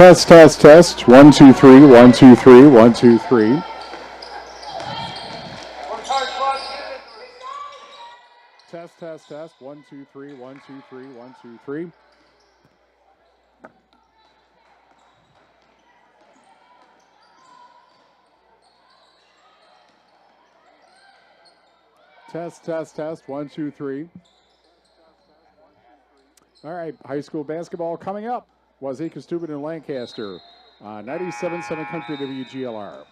Test, test, test. 1, 2, 3, 1, 2, 3, 1, 2, 3. Test, test, test. 1, 2, 3, 1, 2, 3, 1, 2, 3. Test, test, test. 1, 2, 3. All right, high school basketball coming up. Wauzeka-Steuben and Lancaster. 97.7 Country WGLR.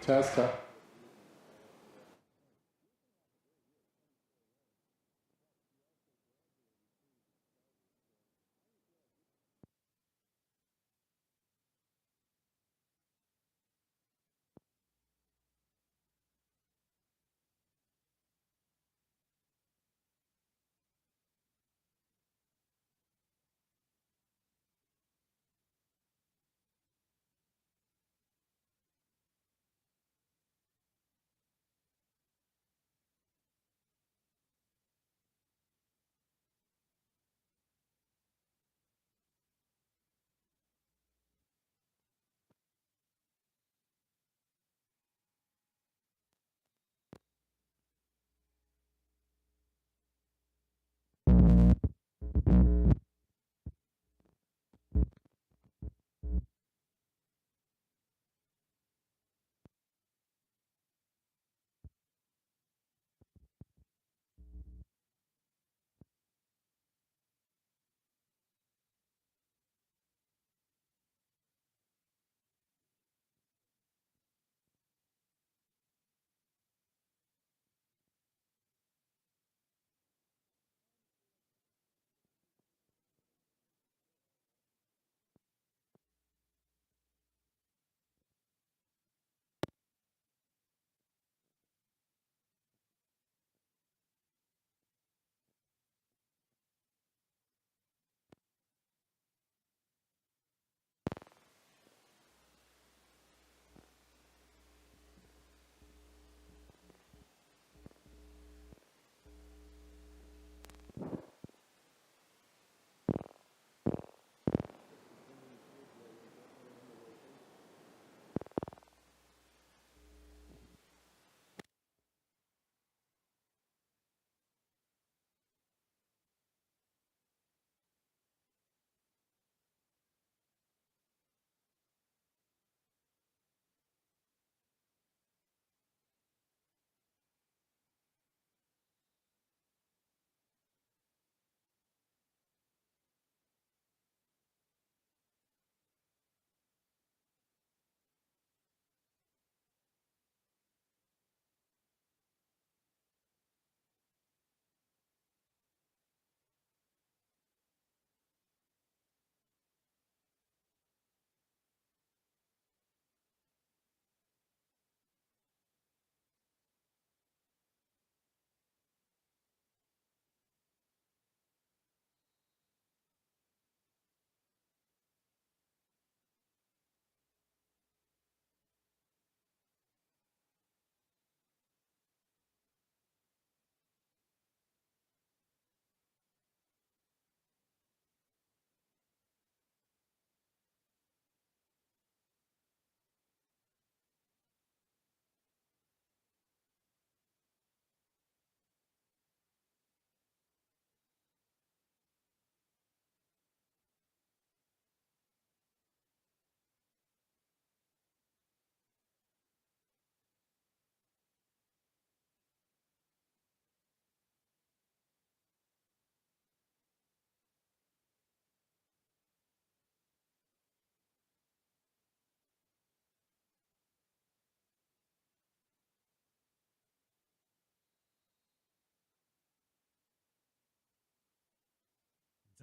Test, test.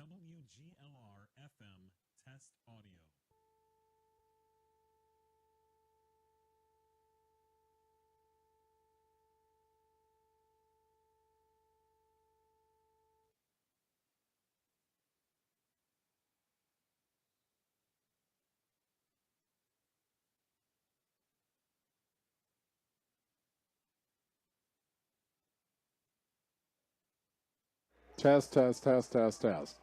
WGLR FM test audio. Test, test, test, test, test.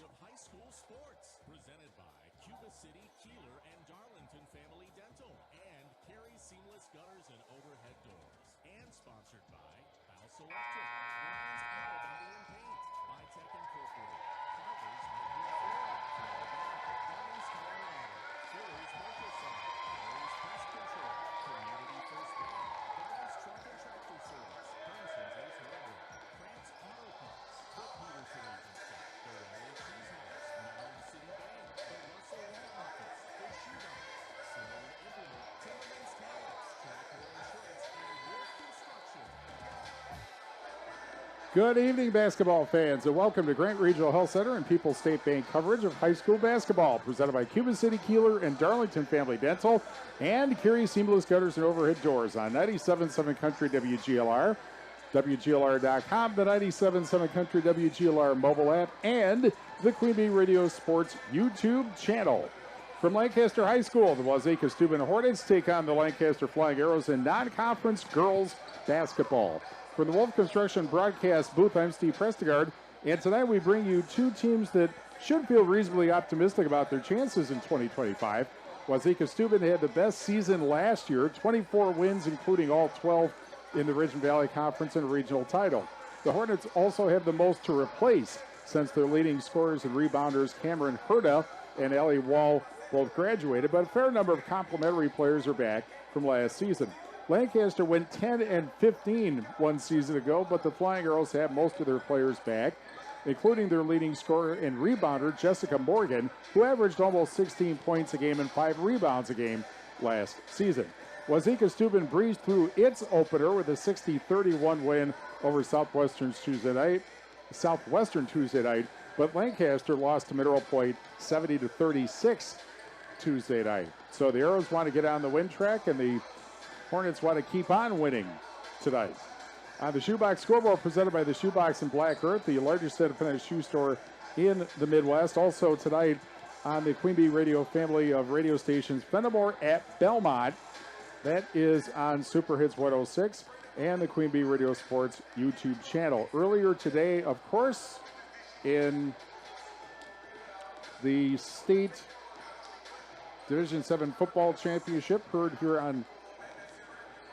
coverage of high school sports. Presented by Cuba City, Kieler, and Darlington Family Dental, and Carey Seamless Gutters and Overhead Doors. And sponsored by House Electric, Brian's Auto Body and Paint, Bytech Incorporated, Carver's Midland, Florida, Barnes Colorado, Fuller's Microsoft, Carey's Pest Control, Community First Bank, Barnes Truck and Tractor Service, Benson's Ace Hardware, Pratt's Auto Parts, the Peterson Agency, the Raleigh Cheese House, Mound City Bank, the Russell Rat Office, the Shoe Box, Sloan Internet, Timmerman's Tablets, Tractor Insurance, and Wolf Construction. Good evening, basketball fans, and welcome to Grant Regional Health Center and People's State Bank coverage of high school basketball, presented by Cuba City, Kieler, and Darlington Family Dental, and Carey Seamless Gutters and Overhead Doors on 97.7 Country WGLR, WGLR.com, the 97.7 Country WGLR mobile app, and the Queen Bee Radio Sports YouTube channel. From Lancaster High School, the Wauzeka-Steuben Hornets take on the Lancaster Flying Arrows in non-conference girls basketball. From the Wolf Construction broadcast booth, I'm Steve Prestegard, and tonight we bring you two teams that should feel reasonably optimistic about their chances in 2025. Wauzeka-Steuben had the best season last year, 24 wins, including all 12 in the Ridge and Valley Conference and a regional title. The Hornets also have the most to replace since their leading scorers and rebounders, Cameron Herda and Allie Wall, both graduated, but a fair number of complementary players are back from last season. Lancaster went 10-15 one season ago, but the Flying Arrows have most of their players back, including their leading scorer and rebounder, Jessica Morgan, who averaged almost 16 points a game and 5 rebounds a game last season. Wauzeka-Steuben breezed through its opener with a 60-31 win over Southwestern Tuesday night, but Lancaster lost to Mineral Point 70-36 Tuesday night. So the Arrows want to get on the win track, and the Hornets want to keep on winning tonight. On the Shoebox scoreboard, presented by the Shoebox in Black Earth, the largest independent shoe store in the Midwest. Also tonight on the Queen Bee Radio family of radio stations, Fenimore at Belmont. That is on Super Hits 106 and the Queen Bee Radio Sports YouTube channel. Earlier today, of course, in the state Division 7 football championship, heard here on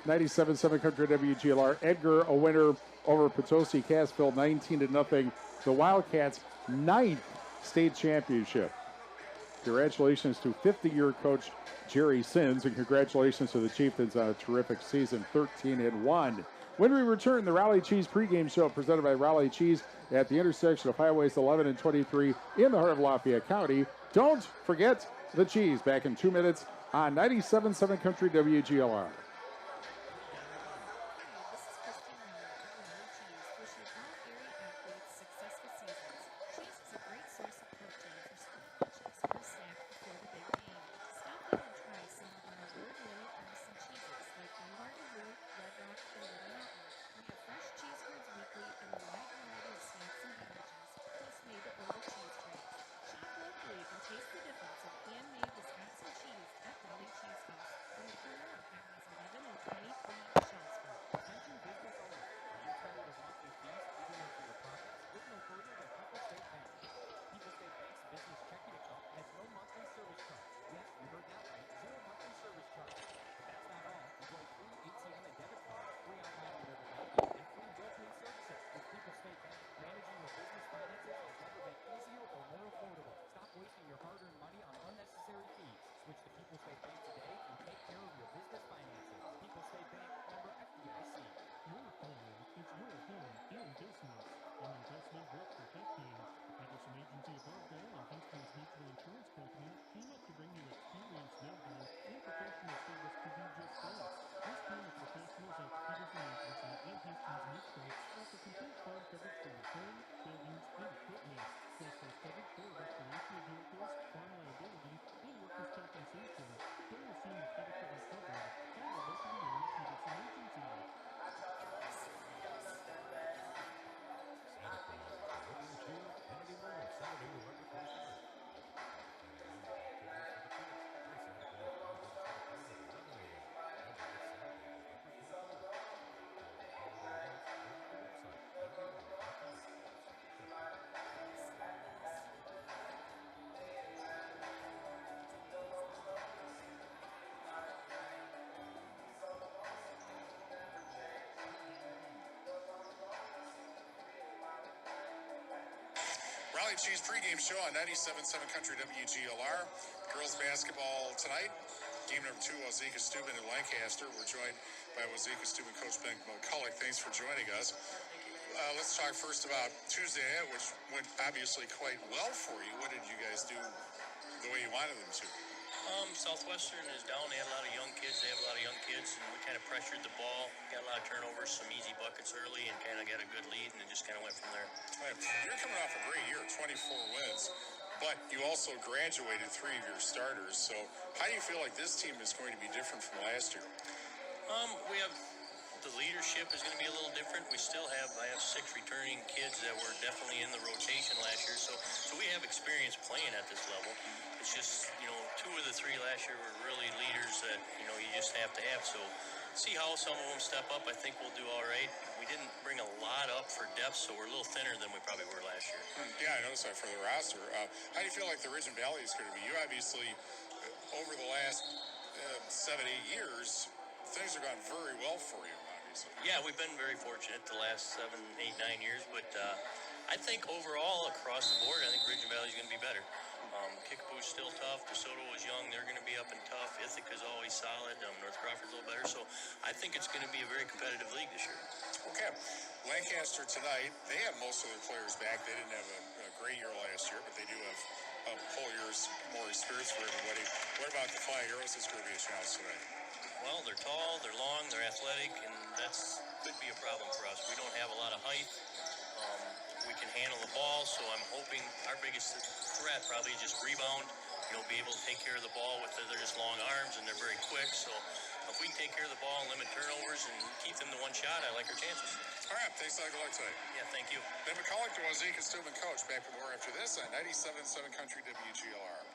97.7 Country WGLR. Edgar, a winner over Potosi Cassville, 19-0. The Wildcats' 9th state championship. Congratulations to 50-year coach Jerry Sins, and congratulations to the Chieftains on a terrific season, 13-1. When we return, the Raleigh Cheese pregame show presented by Raleigh Cheese at the intersection of Highways 11 and 23 in the heart of Lafayette County. Don't forget the cheese. Back in 2 minutes on 97.7 Country WGLR. Raleigh Cheese pregame show on 97.7 Country WGLR. Girls basketball tonight. Game number 2, Wauzeka-Steuben in Lancaster. We're joined by Wauzeka-Steuben coach Ben McCulloch. Thanks for joining us. Let's talk first about Tuesday, which went obviously quite well for you. What did you guys do the way you wanted them to? Southwestern is down. They had a lot of young kids. They have a lot of young kids, and we kind of pressured the ball, got a lot of turnovers, some easy buckets early, and kind of got a good lead, and it just kind of went from there. You're coming off a great year, 24 wins, but you also graduated 3 of your starters. So how do you feel like this team is going to be different from last year? We have the leadership is going to be a little different. I have 6 returning kids that were definitely in the rotation last year, so we have experience playing at this level. It's just, 2 of the 3 last year were really leaders that, you just have to have. So see how some of them step up. I think we'll do all right. We didn't bring a lot up for depth, so we're a little thinner than we probably were last year. Yeah, I noticed that for the roster. How do you feel like the Ridge and Valley is going to be? You obviously, over the last 7-8 years, things have gone very well for you, obviously. Yeah, we've been very fortunate the last 7, 8, 9 years, but I think overall across the board, I think Ridge and Valley is going to be better. Kickapoo's still tough. DeSoto was young. They're going to be up and tough. Ithaca's always solid. North Crawford's a little better. So I think it's going to be a very competitive league this year. Okay. Lancaster tonight, they have most of their players back. They didn't have a great year last year, but they do have a whole year's more experience for everybody. What about the Flying Arrows? It's going to be a challenge tonight. Well, they're tall, they're long, they're athletic, and that's could be a problem for us. We don't have a lot of height. We can handle the ball, so I'm hoping our biggest threat probably is just rebound. Be able to take care of the ball with they're just long arms and they're very quick. So if we can take care of the ball and limit turnovers and keep them to one shot, I like our chances. All right, thanks a lot. Good luck tonight. Yeah, thank you. Ben McCulloch, the Wauzeka-Steuben coach. Back with more after this on 97.7 Country WGLR.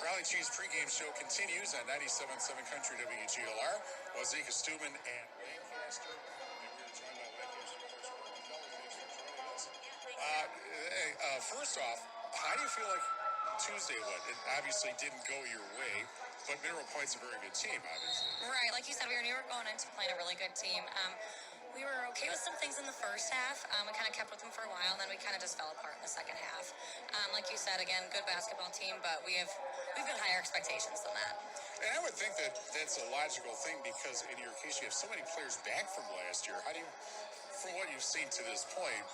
Raleigh Cheese pregame show continues on 97.7 Country WGLR. Wauzeka-Steuben and Lancaster. And we're joined by Lancaster coach Gordon Kelly. Thanks for joining us. First off, how do you feel like Tuesday went? It obviously didn't go your way, but Mineral Point's a very good team, obviously. Right, like you said, we were going into playing a really good team. We were were okay with some things in the first half. We kind of kept with them for a while, and then we kind of just fell apart in the second half. Like you said, again, good basketball team, but we've got higher expectations than that. And I would think that that's a logical thing because in your case, you have so many players back from last year. How do you, from what you've seen to this point,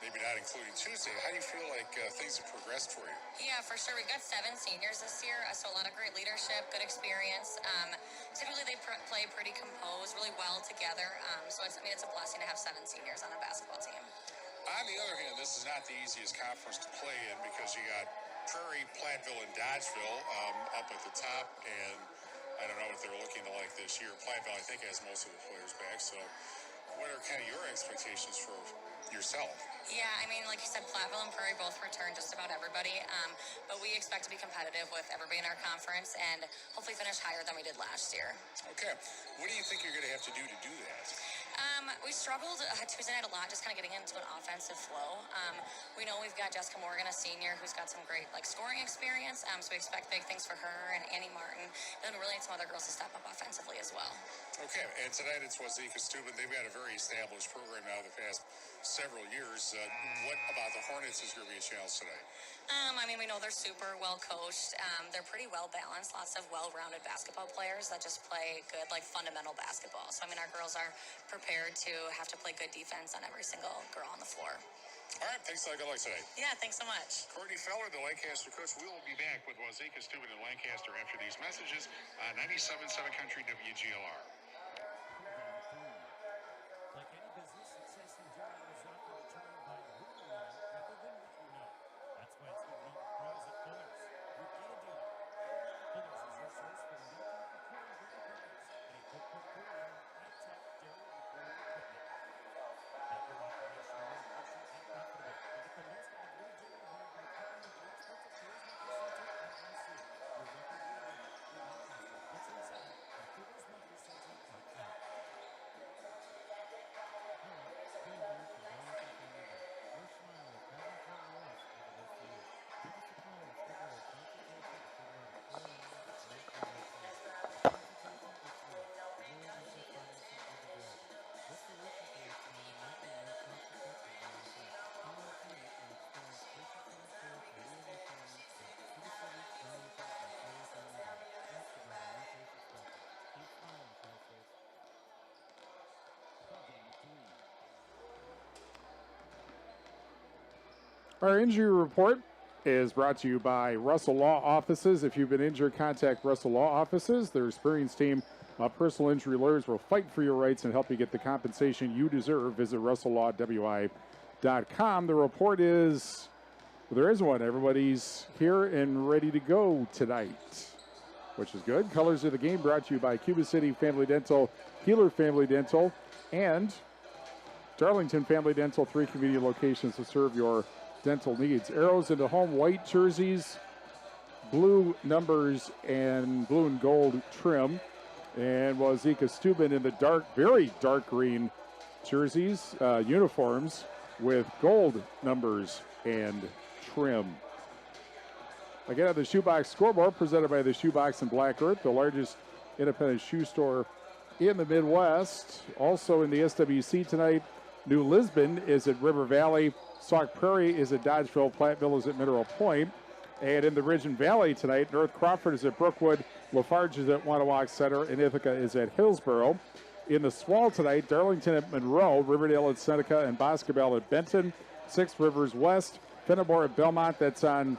maybe not including Tuesday, how do you feel like things have progressed for you? Yeah, for sure. We've got 7 seniors this year, so a lot of great leadership, good experience. Typically, they play pretty composed, really well together. So it's a blessing to have 7 seniors on a basketball team. On the other hand, this is not the easiest conference to play in because you got Prairie, Platteville, and Dodgeville up at the top, and I don't know what they're looking to like this year. Platteville, I think, has most of the players back, so what are kind of your expectations for yourself? Yeah, like you said, Platteville and Prairie both returned just about everybody, but we expect to be competitive with everybody in our conference and hopefully finish higher than we did last year. Okay. What do you think you're going to have to do that? We struggled Tuesday night a lot, just kind of getting into an offensive flow. We know we've got Jessica Morgan, a senior, who's got some great scoring experience, so we expect big things for her and Annie Martin. And then we really need some other girls to step up offensively as well. Okay, and tonight it's Wauzeka-Steuben. They've got a very established program now the past several years. What about the Hornets is going to be a challenge tonight? We know they're super well coached. They're pretty well balanced. Lots of well-rounded basketball players that just play good, fundamental basketball. So our girls are prepared to have to play good defense on every single girl on the floor. All right, thanks a lot. Good luck tonight. Yeah, thanks so much. Courtney Feller, the Lancaster coach. We will be back with Wauzeka-Steuben and Lancaster after these messages on 97.7 Country WGLR. Like any business, success in general is often determined by who you know rather than what you know. That's why it's good to know the pros at Kieler. You've got to do it. Kieler is your source for the local procurement products and equipment for your high-tech dairy and quarry equipment. Make your operation more efficient and profitable. And get the most out of your dairy herd by partnering with the experts at Kieler's Market Center LLC, your local dairy dealer in Lancaster. What's inside at Kieler'sMarketCenter.com. Our injury report is brought to you by Russell Law Offices. If you've been injured, contact Russell Law Offices. Their experienced team of personal injury lawyers will fight for your rights and help you get the compensation you deserve. Visit RussellLawWI.com. The report is, well, there is one. Everybody's here and ready to go tonight, which is good. Colors of the game brought to you by Cuba City Family Dental, Kieler Family Dental, and Darlington Family Dental. 3 convenient locations to serve your dental needs. Arrows into home white jerseys, blue numbers, and blue and gold trim. And Wauzeka-Steuben in the dark, very dark green jerseys, uniforms with gold numbers and trim. Again, on the Shoebox scoreboard, presented by the Shoebox in Black Earth, the largest independent shoe store in the Midwest. Also in the SWC tonight, New Lisbon is at River Valley. Sauk Prairie is at Dodgeville. Platteville is at Mineral Point. And in the Ridge and Valley tonight, North Crawford is at Brookwood. Lafarge is at Wanawak Center. And Ithaca is at Hillsboro. In the Swall tonight, Darlington at Monroe. Riverdale at Seneca. And Boscobel at Benton. 6 Rivers West. Fenimore at Belmont. That's on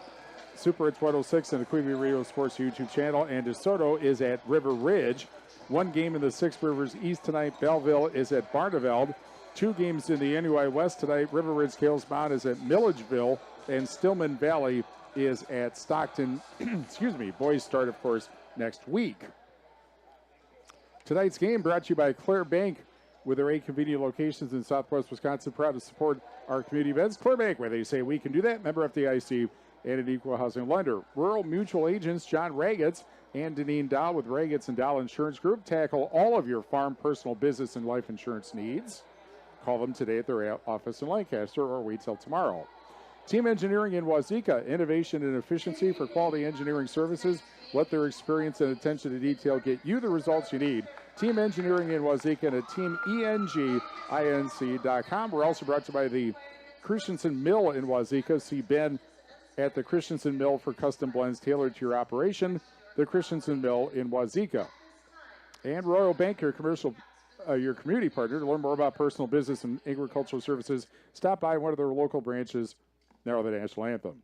Super Hits 106 and the Queen Bee Radio Sports YouTube channel. And DeSoto is at River Ridge. 1 game in the 6 Rivers East tonight. Belleville is at Barneveld. 2 games in the NUI West tonight. River Ridge Kales Mound is at Milledgeville, and Stillman Valley is at Stockton. Excuse me. Boys start, of course, next week. Tonight's game brought to you by Claire Bank with their 8 convenient locations in Southwest Wisconsin. Proud to support our community events. Claire Bank, where they say we can do that. Member FDIC and an equal housing lender. Rural Mutual Agents John Ragetz and Deneen Dahl with Ragetz and Dahl Insurance Group tackle all of your farm, personal, business, and life insurance needs. Call them today at their office in Lancaster or wait till tomorrow. Team Engineering in Wauzeka, innovation and efficiency for quality engineering services. Let their experience and attention to detail get you the results you need. Team Engineering in Wauzeka, and at teamenginc.com. We're also brought to you by the Christensen Mill in Wauzeka. See Ben at the Christensen Mill for custom blends tailored to your operation. The Christensen Mill in Wauzeka. And Royal Bank, your community partner. To learn more about personal business and agricultural services, stop by one of their local branches. Now the national anthem.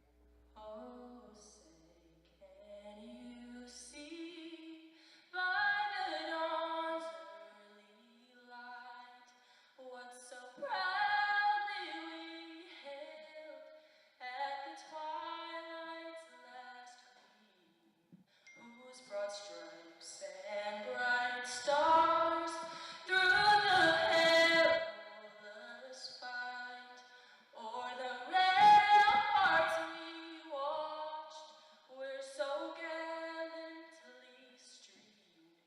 Broad stripes and bright stars through the perilous fight, o'er the ramparts we watched, were so gallantly streaming,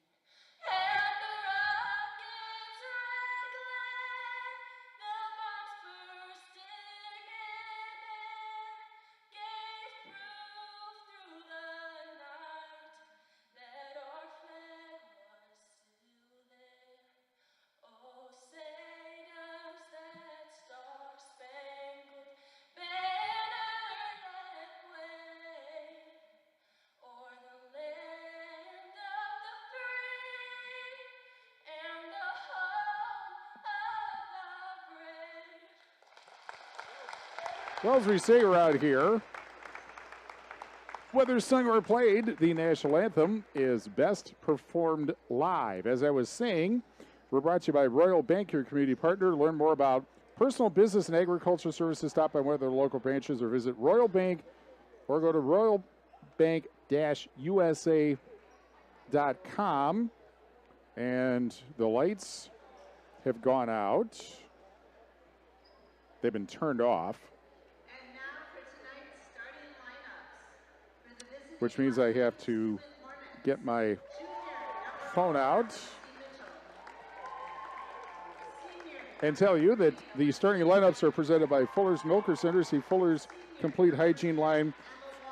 and the rocket's red glare, the bombs bursting in air, gave proof through the night that our flag was still there. Oh, say does that star-spangled banner yet wave o'er the land of the free and the home of the brave? Well, as we say around here, whether sung or played, the national anthem is best performed live. As I was saying, we're brought to you by Royal Bank, your community partner. To learn more about personal business and agricultural services, stop by one of their local branches or visit Royal Bank or go to royalbank-usa.com. And the lights have gone out. They've been turned off, And now for tonight's starting lineups. For the visiting which means I have to get my phone out and tell you that the starting lineups are presented by Fuller's Milker Center. See Fuller's complete hygiene line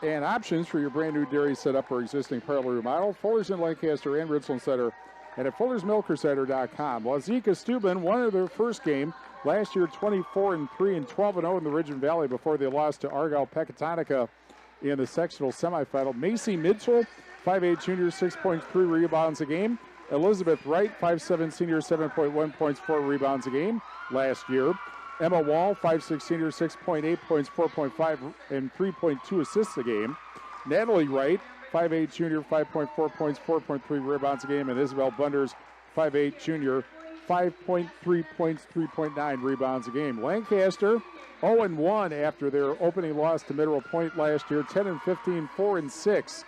and options for your brand new dairy setup or existing parlor remodel. Fuller's in Lancaster and Richland Center, and at fullersmilkercenter.com. Wauzeka-Steuben won their first game last year, 24-3 and 12-0 in the Ridge and Valley before they lost to Argyle-Pecatonica in the sectional semifinal. Macy Mitchell, 5'8 junior, 6.3 rebounds a game. Elizabeth Wright, 5'7 senior, 7.1 points, 4 rebounds a game last year. Emma Wall, 5'6 senior, 6.8 points, 4.5 and 3.2 assists a game. Natalie Wright, 5'8 junior, 5.4 points, 4.3 rebounds a game. And Isabel Bunders, 5'8 junior, 5.3 points, 3.9 rebounds a game. Lancaster, 0-1 after their opening loss to Mineral Point last year, 10-15, 4-6.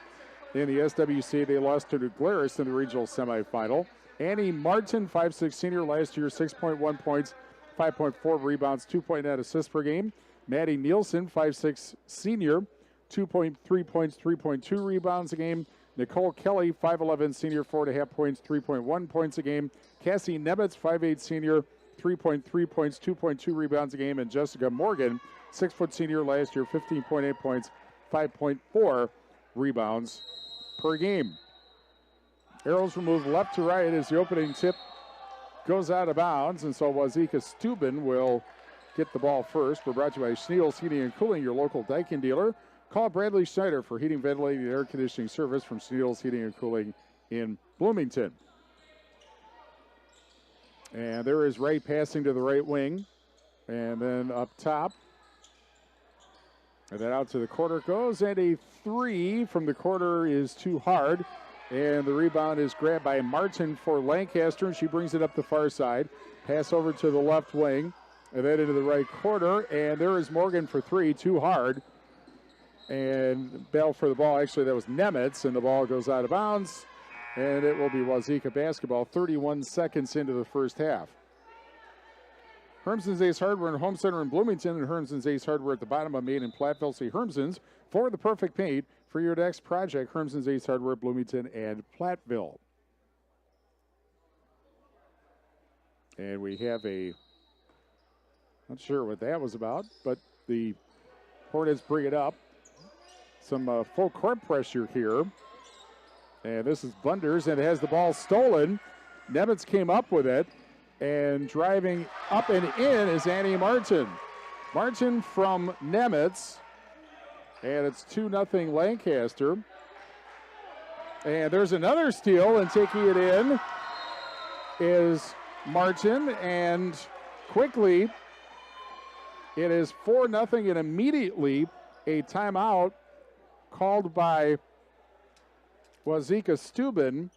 In the SWC, they lost to Glarus in the regional semifinal. Annie Martin, 5'6 senior, last year, 6.1 points, 5.4 rebounds, 2.9 assists per game. Maddie Nielsen, 5'6 senior, 2.3 points, 3.2 rebounds a game. Nicole Kelly, 5'11 senior, 4.5 points, 3.1 points a game. Cassie Nemitz, 5'8 senior, 3.3 points, 2.2 rebounds a game. And Jessica Morgan, 6 foot senior, last year, 15.8 points, 5.4 rebounds per game. Arrows will move left to right as the opening tip goes out of bounds, and so Wauzeka-Steuben will get the ball first. We're brought to you by Schneel's Heating and Cooling, your local Daikin dealer. Call Bradley Schneider for heating, ventilating, and air conditioning service from Schneel's Heating and Cooling in Bloomington. And there is Wright passing to the right wing, and then up top. And then out to the corner it goes, and a three from the corner is too hard. And the rebound is grabbed by Martin for Lancaster, and she brings it up the far side. Pass over to the left wing, and then into the right corner. And there is Morgan for three, too hard. And Bell for the ball. Actually, that was Nemitz, and the ball goes out of bounds. And it will be Wauzeka basketball, 31 seconds into the first half. Hermson's Ace Hardware and Home Center in Bloomington, and Hermson's Ace Hardware at the bottom of Main and Platteville. See Hermson's for the perfect paint for your next project. Hermson's Ace Hardware, Bloomington and Platteville. And we have not sure what that was about, but the Hornets bring it up. Some full court pressure here. And this is Bunders, and it has the ball stolen. Nemitz came up with it, and driving up and in is Annie Martin. Martin from Nemitz, and it's 2-0 Lancaster. And there's another steal, and taking it in is Martin, and quickly it is 4-0, and immediately a timeout called by Wauzeka-Steuben,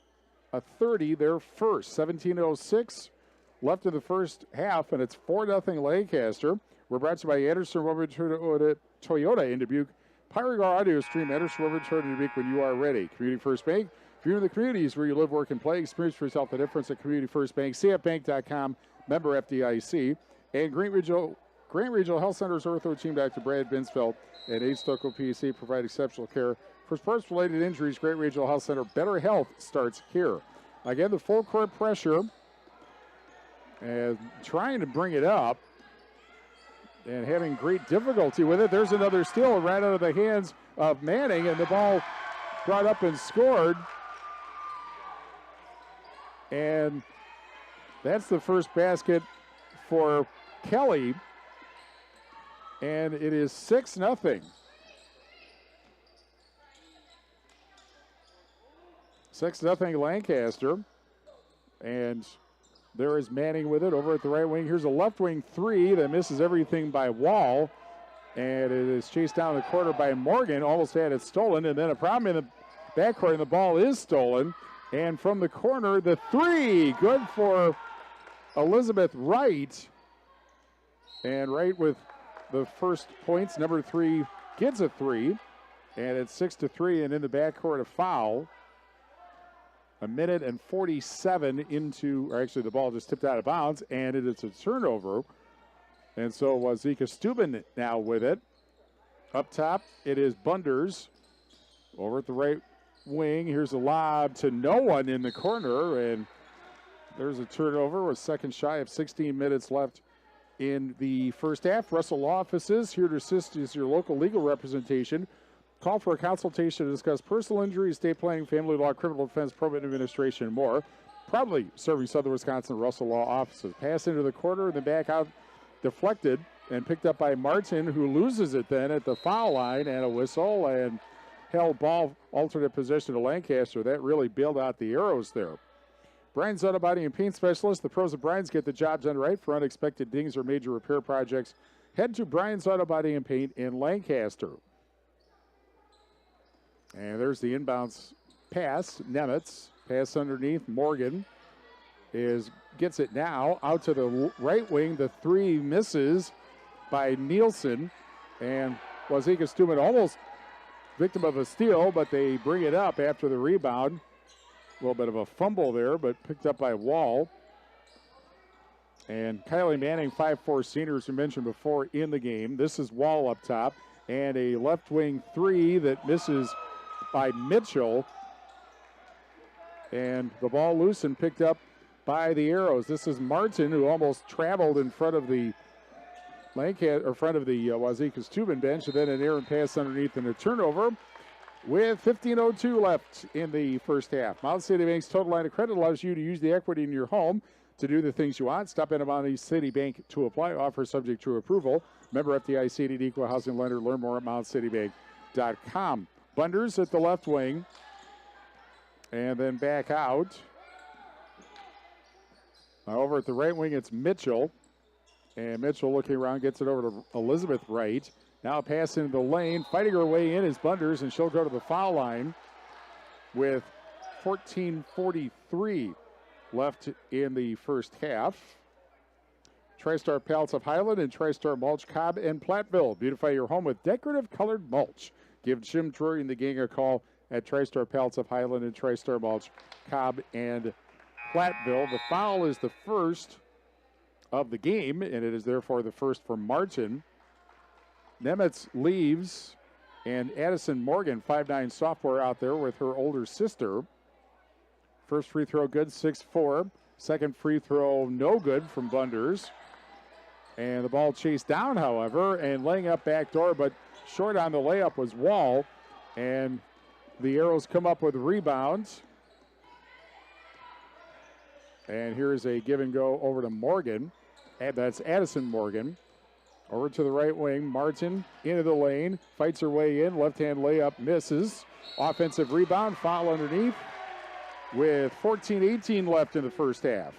a 30, their first. 17:06 left in the first half, and it's 4-0 Lancaster. We're brought to you by Anderson Woodward Toyota in Dubuque. Pirate our audio stream, Anderson Woodward Toyota in Dubuque when you are ready. Community First Bank. If you're in the communities where you live, work, and play, experience for yourself the difference at Community First Bank. CFBank.com, member FDIC. And Grant Regional Health Center's ortho team, Dr. Brad Binsfeld and Ace Stokel PC, provide exceptional care for sports-related injuries. Grant Regional Health Center, better health starts here. Again, the full court pressure and trying to bring it up and having great difficulty with it. There's another steal right out of the hands of Manning, and the ball brought up and scored. And that's the first basket for Kelly, and it is 6-0. 6-0 Lancaster, and there is Manning with it over at the right wing. Here's a left wing three that misses everything by Wall, and it is chased down the corner by Morgan. Almost had it stolen, and then a problem in the backcourt, and the ball is stolen. And from the corner, the three, good for Elizabeth Wright. And Wright with the first points. Number 3 gets a three, and it's 6-3, and in the backcourt a foul. A minute and 47 into, or actually the ball just tipped out of bounds, and it is a turnover. And so Wauzeka-Steuben now with it. Up top, it is Bunders over at the right wing. Here's a lob to no one in the corner, and there's a turnover with seconds shy of 16 minutes left in the first half. Russell Law Offices, here to assist is your local legal representation. Call for a consultation to discuss personal injury, estate planning, family law, criminal defense, probate administration, and more. Proudly serving Southern Wisconsin Russell Law Offices. Pass into the corner and then back out, deflected and picked up by Martin, who loses it then at the foul line, and a whistle, and held ball alternate possession to Lancaster. That really bailed out the Arrows there. Brian's Auto Body and Paint Specialist. The pros of Brian's get the job done right. For unexpected dings or major repair projects, head to Brian's Auto Body and Paint in Lancaster. And there's the inbounds pass. Nemitz, pass underneath. Morgan gets it now out to the right wing. The three misses by Nielsen, and Wauzeka-Steuben almost victim of a steal, but they bring it up after the rebound. A little bit of a fumble there, but picked up by Wall. And Kylie Manning, 5'4" senior, as we mentioned before, in the game. This is Wall up top, and a left wing three that misses by Mitchell, and the ball loose and picked up by the Arrows. This is Martin, who almost traveled in front of the Wauzeka-Steuben bench, and then an errant pass underneath and a turnover with 15:02 left in the first half. Mountain City Bank's total line of credit allows you to use the equity in your home to do the things you want. Stop in at Mountain City Bank to apply. Offer subject to approval. Member FDIC, an equal housing lender. Learn more at mountcitybank.com. Bunders at the left wing, and then back out. Over at the right wing, it's Mitchell. And Mitchell looking around, gets it over to Elizabeth Wright. Now a pass into the lane. Fighting her way in is Bunders, and she'll go to the foul line with 14:43 left in the first half. TriStar Pallets of Highland and TriStar Mulch, Cobb and Platteville. Beautify your home with decorative colored mulch. Give Jim Drury and the gang a call at TriStar Pallets of Highland and TriStar Mulch, Cobb and Platteville. The foul is the first of the game, and it is therefore the first for Martin. Nemitz leaves, and Addison Morgan, 5'9" sophomore, out there with her older sister. First free throw good, 6-4. Second free throw no good from Bunders. And the ball chased down, however, and laying up backdoor, but short on the layup was Wall. And the Arrows come up with rebounds. And here is a give and go over to Morgan. And that's Addison Morgan. Over to the right wing. Martin into the lane. Fights her way in. Left-hand layup misses. Offensive rebound. Foul underneath with 14-18 left in the first half.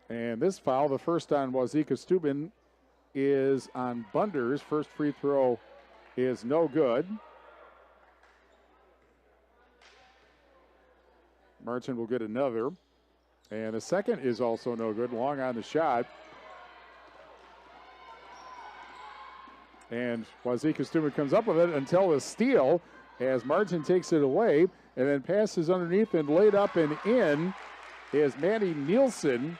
And this foul, the first on Wauzeka-Steuben, is on Bunders. First free throw is no good. Martin will get another. And the second is also no good. Long on the shot. And Wauzeka-Steuben comes up with it until the steal as Martin takes it away and then passes underneath and laid up and in is Maddie Nielsen.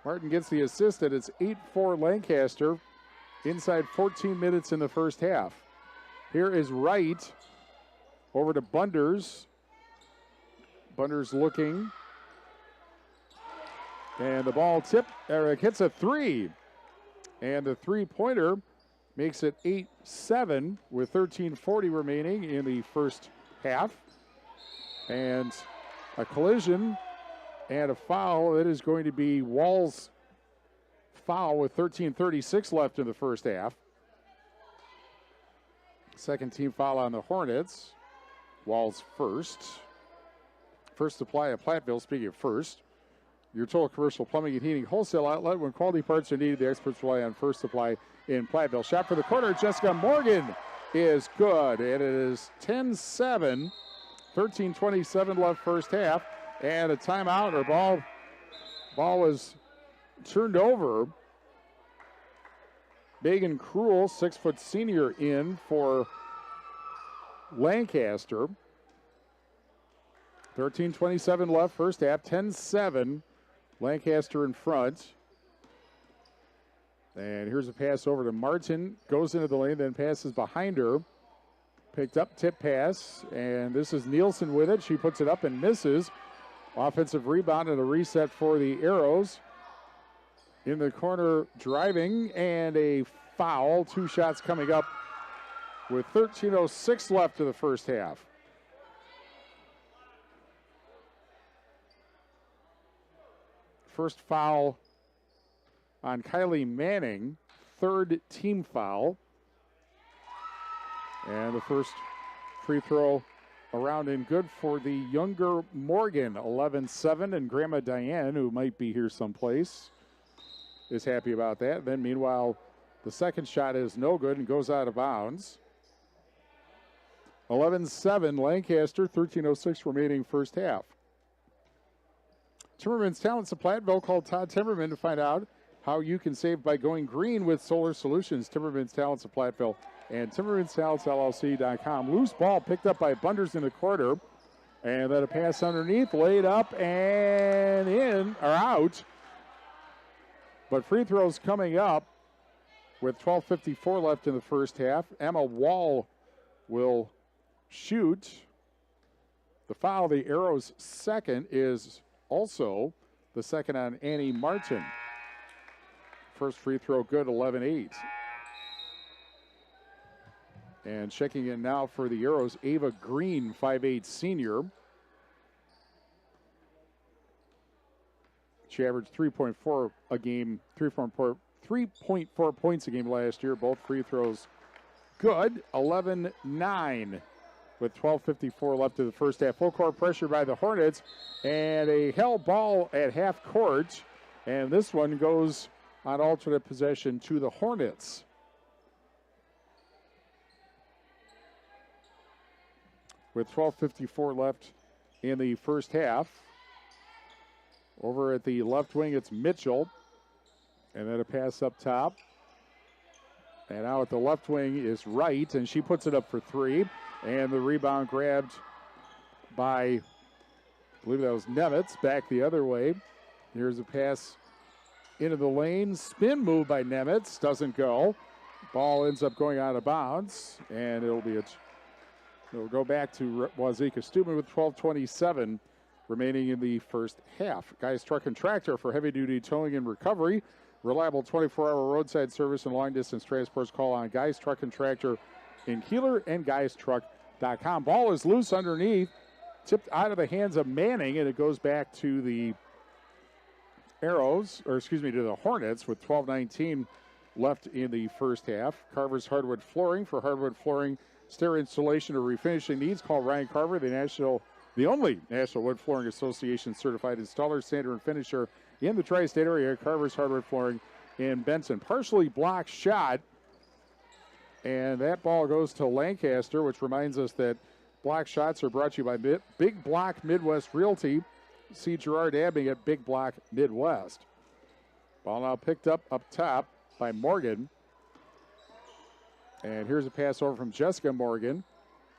Martin gets the assist, and it's 8-4 Lancaster inside 14 minutes in the first half. Here is Wright over to Bunders. Bunders looking. And the ball Eric hits a three. And the three-pointer makes it 8-7 with 13:40 remaining in the first half. And a collision and a foul. It is going to be Wall's foul with 13:36 left in the first half. Second team foul on the Hornets. Wall's first. First supply of Platteville, speaking of first. Your total commercial plumbing and heating wholesale outlet. When quality parts are needed, the experts rely on First Supply in Platteville. Shot for the corner. Jessica Morgan is good. And it is 10-7. 13:27 left first half. And a timeout, or ball was turned over. Megan Krull, 6-foot senior, in for Lancaster. 13:27 left first half, 10-7. Lancaster in front. And here's a pass over to Martin. Goes into the lane, then passes behind her. Picked up, tip pass, and this is Nielsen with it. She puts it up and misses. Offensive rebound and a reset for the Arrows. In the corner driving, and a foul. Two shots coming up with 13:06 left in the first half. First foul on Kylie Manning. Third team foul. And the first free throw around and good for the younger Morgan. 11-7, and Grandma Diane, who might be here someplace, is happy about that. Then meanwhile, the second shot is no good and goes out of bounds. 11-7 Lancaster, 13:06 remaining first half. Timmerman's Talents of Platteville. Call Todd Timmerman to find out how you can save by going green with solar solutions. Timmerman's Talents of Platteville and TimmermansTalentsLLC.com. Loose ball picked up by Bunders in the quarter. And then a pass underneath, laid up and in, or out. But free throws coming up with 12:54 left in the first half. Emma Wall will shoot. The foul, the Arrows' second, is also the second on Annie Martin. First free throw good, 11-8. And checking in now for the Arrows, Ava Green, 5'8" senior. She averaged 3.4 a game, 3.4 points a game last year. Both free throws good, 11-9 with 12:54 left in the first half. Full court pressure by the Hornets, and a held ball at half court. And this one goes on alternate possession to the Hornets. With 12:54 left in the first half. Over at the left wing, it's Mitchell. And then a pass up top. And now at the left wing is Wright, and she puts it up for three. And the rebound grabbed by, I believe that was Nemitz, back the other way. Here's a pass into the lane. Spin move by Nemitz, doesn't go. Ball ends up going out of bounds, and it'll go back to Wauzeka-Steuben with 12:27 remaining in the first half. Guys Truck and Tractor for heavy-duty towing and recovery. Reliable 24-hour roadside service and long-distance transports. Call on Guys Truck and Tractor in Kieler and GuysTruck.com. Ball is loose underneath, tipped out of the hands of Manning, and it goes back to the to the Hornets with 12:19 left in the first half. Carver's Hardwood Flooring. For hardwood flooring, stair installation, or refinishing needs, call Ryan Carver, the only National Wood Flooring Association certified installer, sander, and finisher in the tri-state area. Carver's Hardwood Flooring in Benson. Partially blocked shot, and that ball goes to Lancaster, which reminds us that block shots are brought to you by Big Block Midwest Realty. See Gerard Abbey at Big Block Midwest. Ball now picked up top by Morgan. And here's a pass over from Jessica Morgan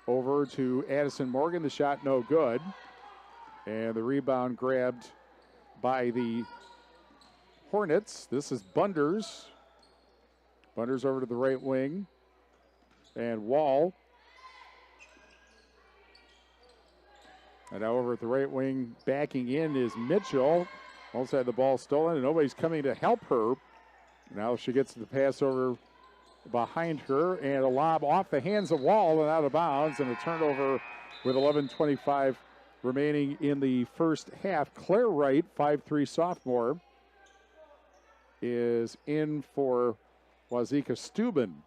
over to Addison Morgan. The shot no good. And the rebound grabbed by the Hornets. This is Bunders. Bunders over to the right wing. And Wall. And now over at the right wing, backing in is Mitchell. Almost had the ball stolen, and nobody's coming to help her. Now she gets the pass over behind her, and a lob off the hands of Wall and out of bounds, and a turnover with 11:25 remaining in the first half. Claire Wright, 5'3" sophomore, is in for Wauzeka-Steuben.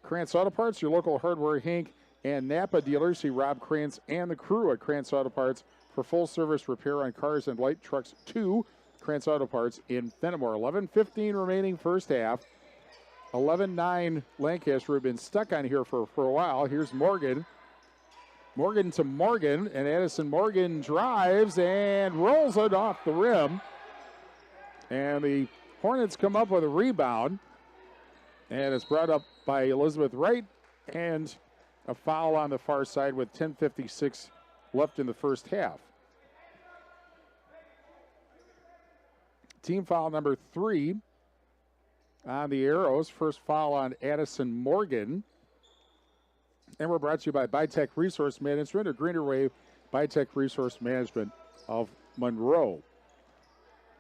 Krantz Auto Parts, your local hardware, Hank and Napa dealers. See Rob Krantz and the crew at Krantz Auto Parts for full service repair on cars and light trucks too. Krantz Auto Parts in Fenimore. 11:15 remaining first half. 11-9 Lancaster. We've been stuck on here for a while. Here's Morgan. Morgan to Morgan, and Addison Morgan drives and rolls it off the rim. And the Hornets come up with a rebound. And it's brought up by Elizabeth Wright, and a foul on the far side with 10:56 left in the first half. Team foul number 3 on the Arrows. First foul on Addison Morgan. And we're brought to you by Bytech Resource Management, or Greener Wave Bytech Resource Management of Monroe.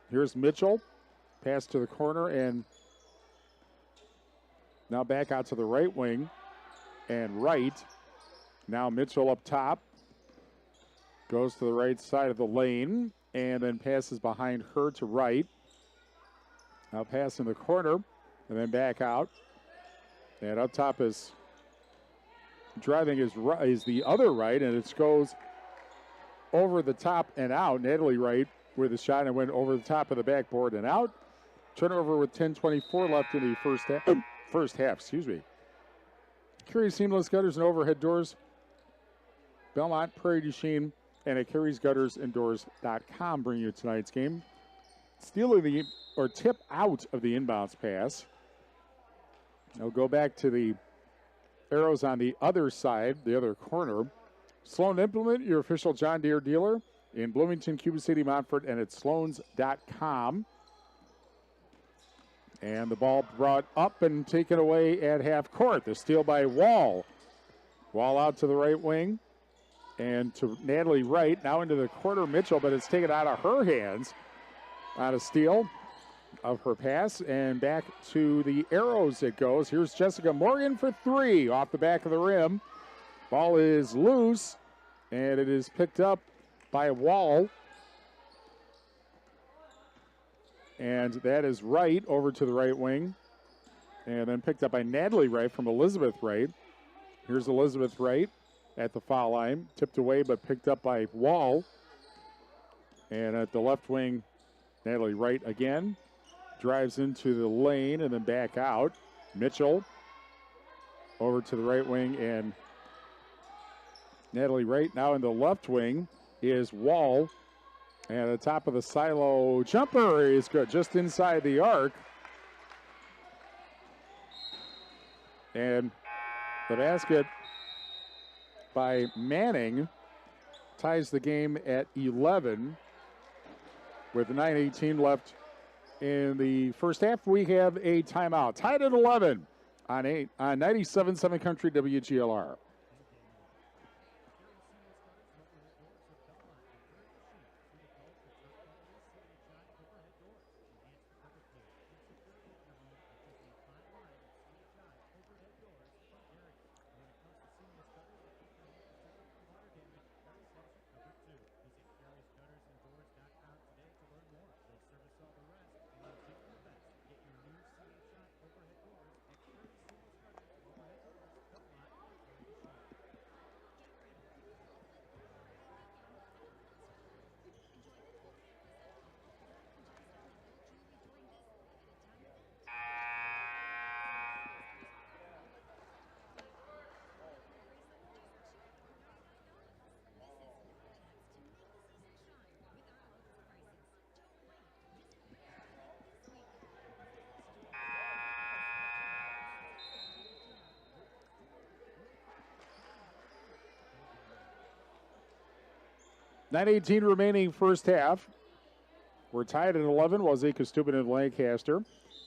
Here's Mitchell. Pass to the corner, and now back out to the right wing. And Wright. Now Mitchell up top. Goes to the right side of the lane, and then passes behind her to Wright. Now pass in the corner, and then back out. And up top is driving is the other Wright, and it goes over the top and out. Natalie Wright with a shot, and went over the top of the backboard and out. Turnover with 10:24 left in the first half. Carey Seamless Gutters and Overhead Doors, Belmont, Prairie du Chien, and at Carey'sGuttersAndDoors.com bring you tonight's game. Stealing tip out of the inbounds pass. They'll go back to the Arrows on the other side, the other corner. Sloan Implement, your official John Deere dealer in Bloomington, Cuba City, Montfort, and at Sloans.com. And the ball brought up and taken away at half court. The steal by Wall. Wall out to the right wing. And to Natalie Wright. Now into the corner, Mitchell, but it's taken out of her hands on a steal of her pass. And back to the Arrows it goes. Here's Jessica Morgan for 3 off the back of the rim. Ball is loose, and it is picked up by Wall. And that is Wright over to the right wing. And then picked up by Natalie Wright from Elizabeth Wright. Here's Elizabeth Wright at the foul line. Tipped away but picked up by Wall. And at the left wing, Natalie Wright again. Drives into the lane and then back out. Mitchell over to the right wing, and Natalie Wright now in the left wing is Wall. And at the top of the silo, jumper is good, just inside the arc. And the basket by Manning ties the game at 11 with 9:18 left in the first half. We have a timeout. Tied at 11 on 97.7 Country WGLR. 9:18 remaining first half. We're tied at 11, Wauzeka-Steuben and Lancaster.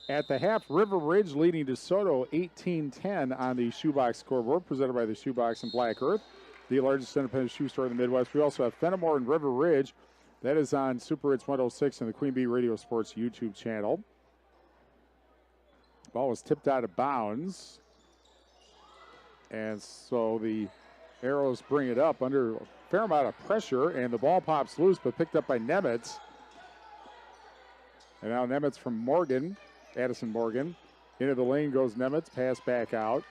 At the half, River Ridge leading DeSoto 18-10 on the Shoebox scoreboard, presented by the Shoebox in Black Earth, the largest independent shoe store in the Midwest. We also have Fenimore and River Ridge. That is on Super Hits 106 and the Queen Bee Radio Sports YouTube channel. Ball was tipped out of bounds. And so the Arrows bring it up under a fair amount of pressure, and the ball pops loose, but picked up by Nemitz. And now Nemitz from Morgan, Addison Morgan. Into the lane goes Nemitz, pass back out.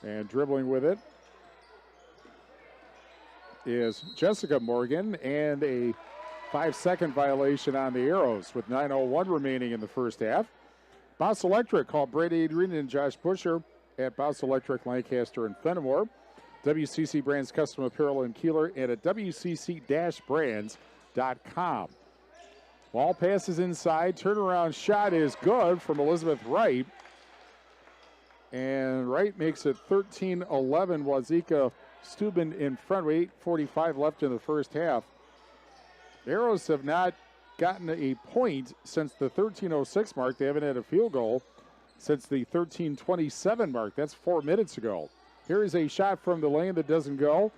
And dribbling with it is Jessica Morgan, and a 5-second violation on the Arrows with 9:01 remaining in the first half. Bouse Electric called Brady Adrian and Josh Busher at Bouse Electric, Lancaster, and Fenimore. WCC Brands Custom Apparel in Kieler and at WCC-Brands.com. Ball passes inside. Turnaround shot is good from Elizabeth Wright. And Wright makes it 13-11. Wauzeka-Steuben in front with 8:45 left in the first half. Arrows have not gotten a point since the 13:06 mark. They haven't had a field goal since the 13:27 mark. That's 4 minutes ago. Here is a shot from the lane that doesn't go.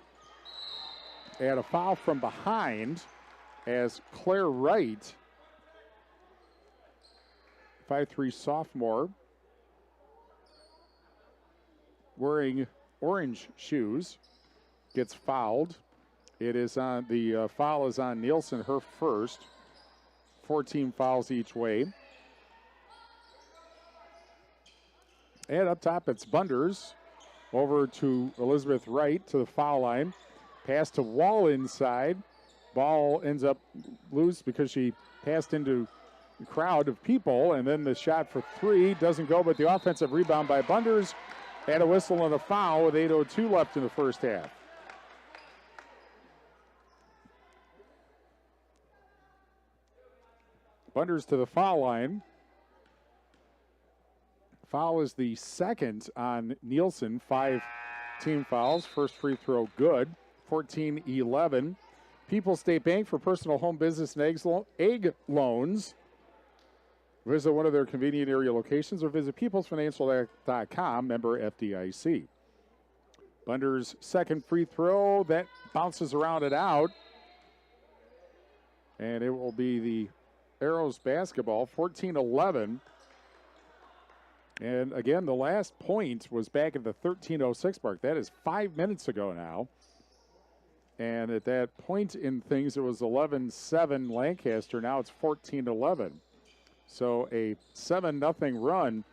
And a foul from behind as Claire Wright, 5'3" sophomore, wearing orange shoes, gets fouled. It is on the foul is on Nielsen, her first. 14 fouls each way. And up top, it's Bunders. Over to Elizabeth Wright to the foul line. Pass to Wall inside. Ball ends up loose because she passed into a crowd of people. And then the shot for three doesn't go, but the offensive rebound by Bunders. And a whistle and a foul with 8:02 left in the first half. Bunders to the foul line. Foul is the second on Nielsen. 5 team fouls. First free throw good. 14-11. People's State Bank for personal home business and egg loans. Visit one of their convenient area locations or visit peoplesfinancial.com, member FDIC. Bunders' second free throw. That bounces around and out. And it will be the Arrows basketball, 14-11. And again, the last point was back at the 13:06 mark. That is 5 minutes ago now. And at that point in things, it was 11-7 Lancaster. Now it's 14-11. So a 7-0 run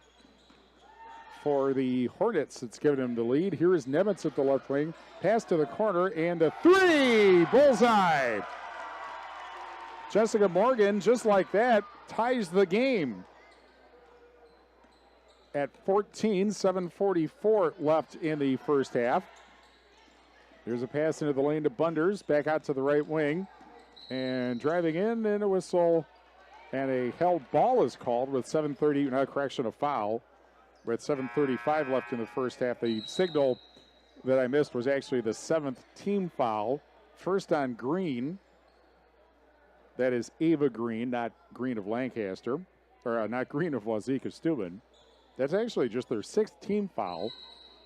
for the Hornets that's given them the lead. Here is Nemitz at the left wing. Pass to the corner and a three. Bullseye. Jessica Morgan, just like that, ties the game. At 14, 7:44 left in the first half. There's a pass into the lane to Bunders, back out to the right wing. And driving in, and a whistle. And a held ball is called with 7:30, not a correction, a foul. With 7:35 left in the first half. The signal that I missed was actually the 7th team foul. First on Green. That is Ava Green, not Green of Lancaster. Or not Green of Wauzeka-Steuben. That's actually just their 6th team foul.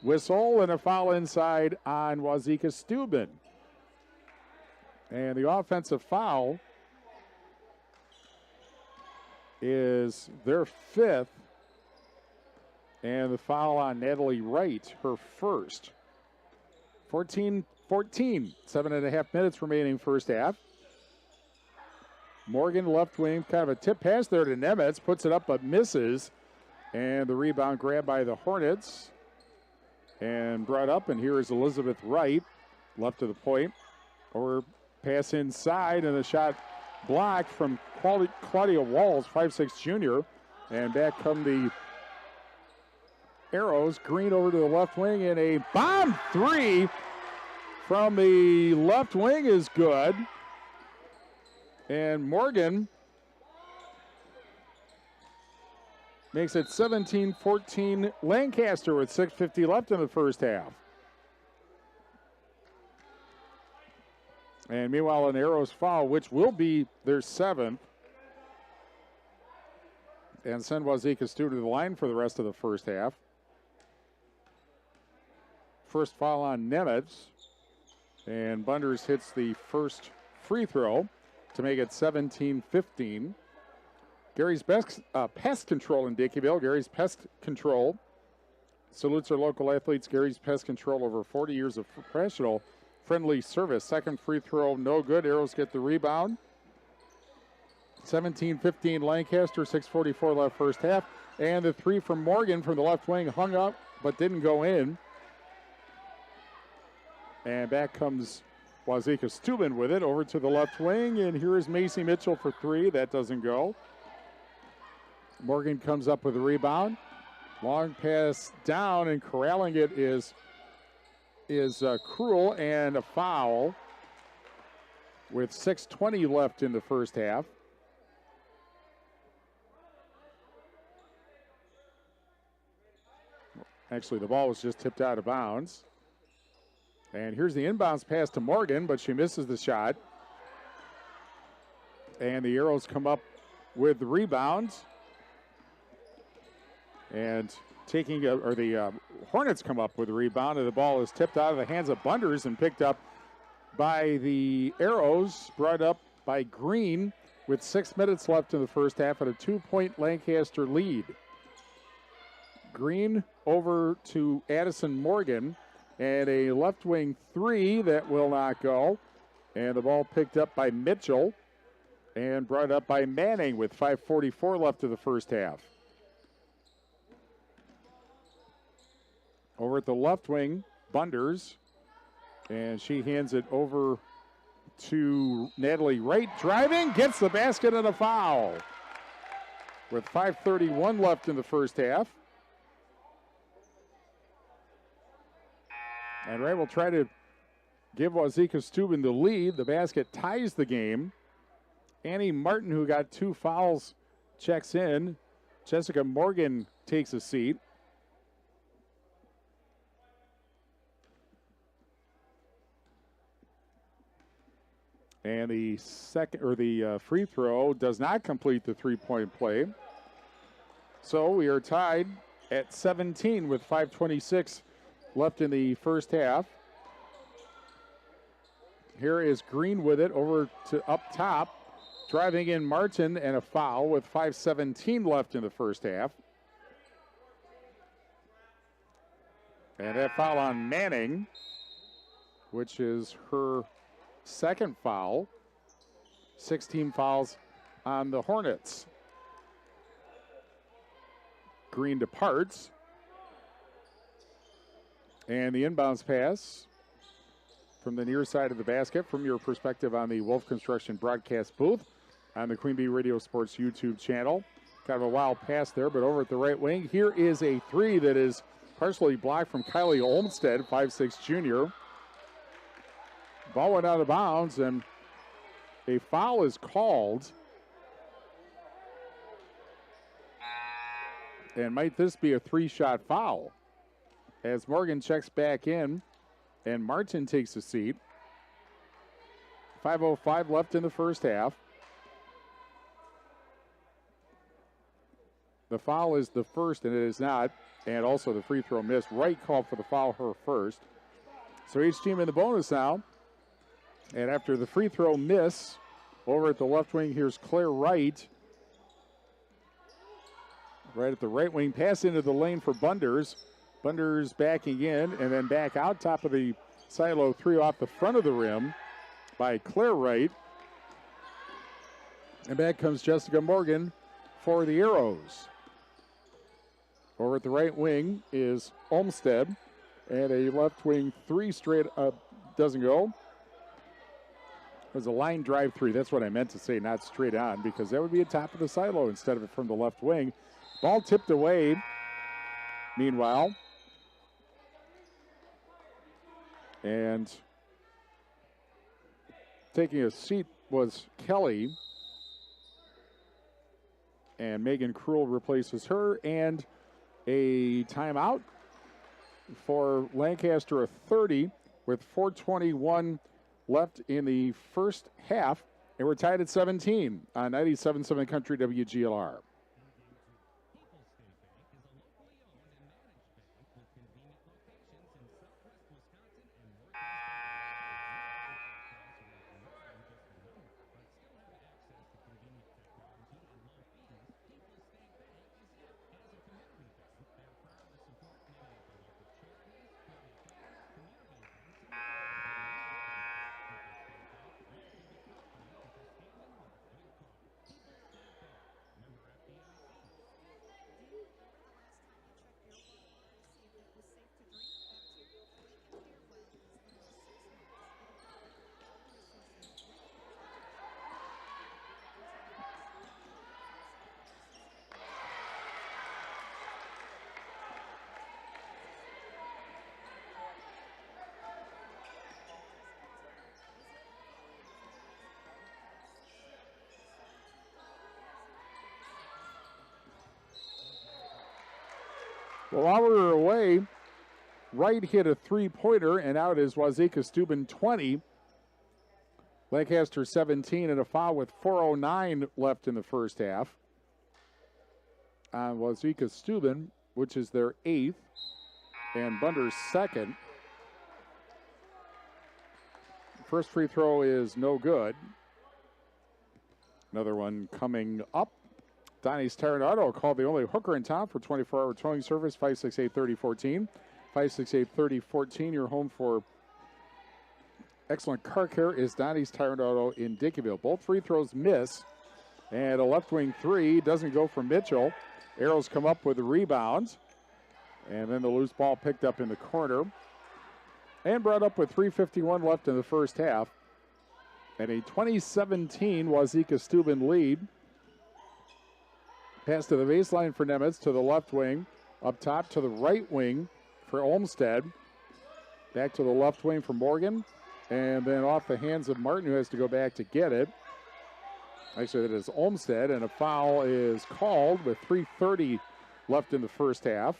Whistle and a foul inside on Wauzeka-Steuben. And the offensive foul is their 5th. And the foul on Natalie Wright, her first. 14-14, 7.5 minutes remaining first half. Morgan left wing, kind of a tip pass there to Nemitz, puts it up but misses. And the rebound grabbed by the Hornets and brought up. And here is Elizabeth Wright, left to the point. Or pass inside, and the shot blocked from Claudia Walls, 5'6" junior. And back come the Arrows. Green over to the left wing, and a bomb three from the left wing is good. And Morgan makes it 17-14 Lancaster with 6:50 left in the first half. And meanwhile, an Arrows foul, which will be their 7th. And send Wauzeka-Steuben to the line for the rest of the first half. First foul on Nemitz. And Bunders hits the first free throw to make it 17-15. Gary's best pest control in Dickeyville. Gary's Pest Control salutes our local athletes. Gary's Pest Control, over 40 years of professional friendly service. Second free throw, no good. Arrows get the rebound. 17-15 Lancaster, 6:44 left first half. And the three from Morgan from the left wing hung up but didn't go in. And back comes Wauzeka-Steuben with it over to the left wing. And here is Macy Mitchell for three. That doesn't go. Morgan comes up with a rebound. Long pass down, and corralling it is Cruel, and a foul with 6:20 left in the first half. Actually, the ball was just tipped out of bounds. And here's the inbounds pass to Morgan, but she misses the shot. And the Arrows come up with the rebounds. And the Hornets come up with the rebound, and the ball is tipped out of the hands of Bunders and picked up by the Arrows, brought up by Green with 6 minutes left in the first half and a 2-point Lancaster lead. Green over to Addison Morgan, and a left wing three that will not go. And the ball picked up by Mitchell and brought up by Manning with 5:44 left of the first half. Over at the left wing, Bunders, and she hands it over to Natalie Wright, driving, gets the basket and a foul. With 5:31 left in the first half. And Wright will try to give Wauzeka-Steuben the lead. The basket ties the game. Annie Martin, who got 2 fouls, checks in. Jessica Morgan takes a seat. And the free throw does not complete the 3-point play. So we are tied at 17 with 5:26 left in the first half. Here is Green with it over to up top. Driving in Martin, and a foul with 5:17 left in the first half. And that foul on Manning, which is her second foul. 16 fouls on the Hornets. Green departs. And the inbounds pass from the near side of the basket, from your perspective on the Wolf Construction broadcast booth on the Queen Bee Radio Sports YouTube channel. Kind of a wild pass there, but over at the right wing, here is a three that is partially blocked from Kylie Olmstead, 5'6" junior. Ball went out of bounds, and a foul is called. And might this be a 3-shot foul? As Morgan checks back in, and Martin takes a seat. 5:05 left in the first half. The foul is the first, and it is not. And also the free throw missed. Wright called for the foul, her first. So each team in the bonus now. And after the free throw miss, over at the left wing, here's Claire Wright. Right at the right wing, pass into the lane for Bunders. Bunders backing in, and then back out top of the silo, three off the front of the rim by Claire Wright. And back comes Jessica Morgan for the Arrows. Over at the right wing is Olmstead, and a left wing three straight up, doesn't go. It was a line drive three. That's what I meant to say, not straight on, because that would be a top of the silo instead of it from the left wing. Ball tipped away. Meanwhile, and taking a seat was Kelly, and Megan Cruel replaces her, and a timeout for Lancaster, a 30 with 4:21 left in the first half, and we're tied at 17 on 97.7 Country WGLR. Well, while we were away, Wright hit a three-pointer, and out is Wauzeka-Steuben 20. Lancaster 17, and a foul with 4:09 left in the first half on Wauzeka-Steuben, which is their 8th, and Bunder's 2nd. First free throw is no good. Another one coming up. Donnie's Tire and Auto called the only hooker in town for 24-hour towing service, 568-3014. 568-3014, your home for excellent car care is Donnie's Tire and Auto in Dickeyville. Both free throws miss, and a left wing three doesn't go for Mitchell. Arrows come up with the rebound, and then the loose ball picked up in the corner and brought up with 3:51 left in the first half. And a 2017 Wauzeka-Steuben lead. Pass to the baseline for Nemitz, to the left wing, up top to the right wing for Olmsted. Back to the left wing for Morgan, and then off the hands of Martin, who has to go back to get it. Actually, that is Olmsted, and a foul is called with 3:30 left in the first half.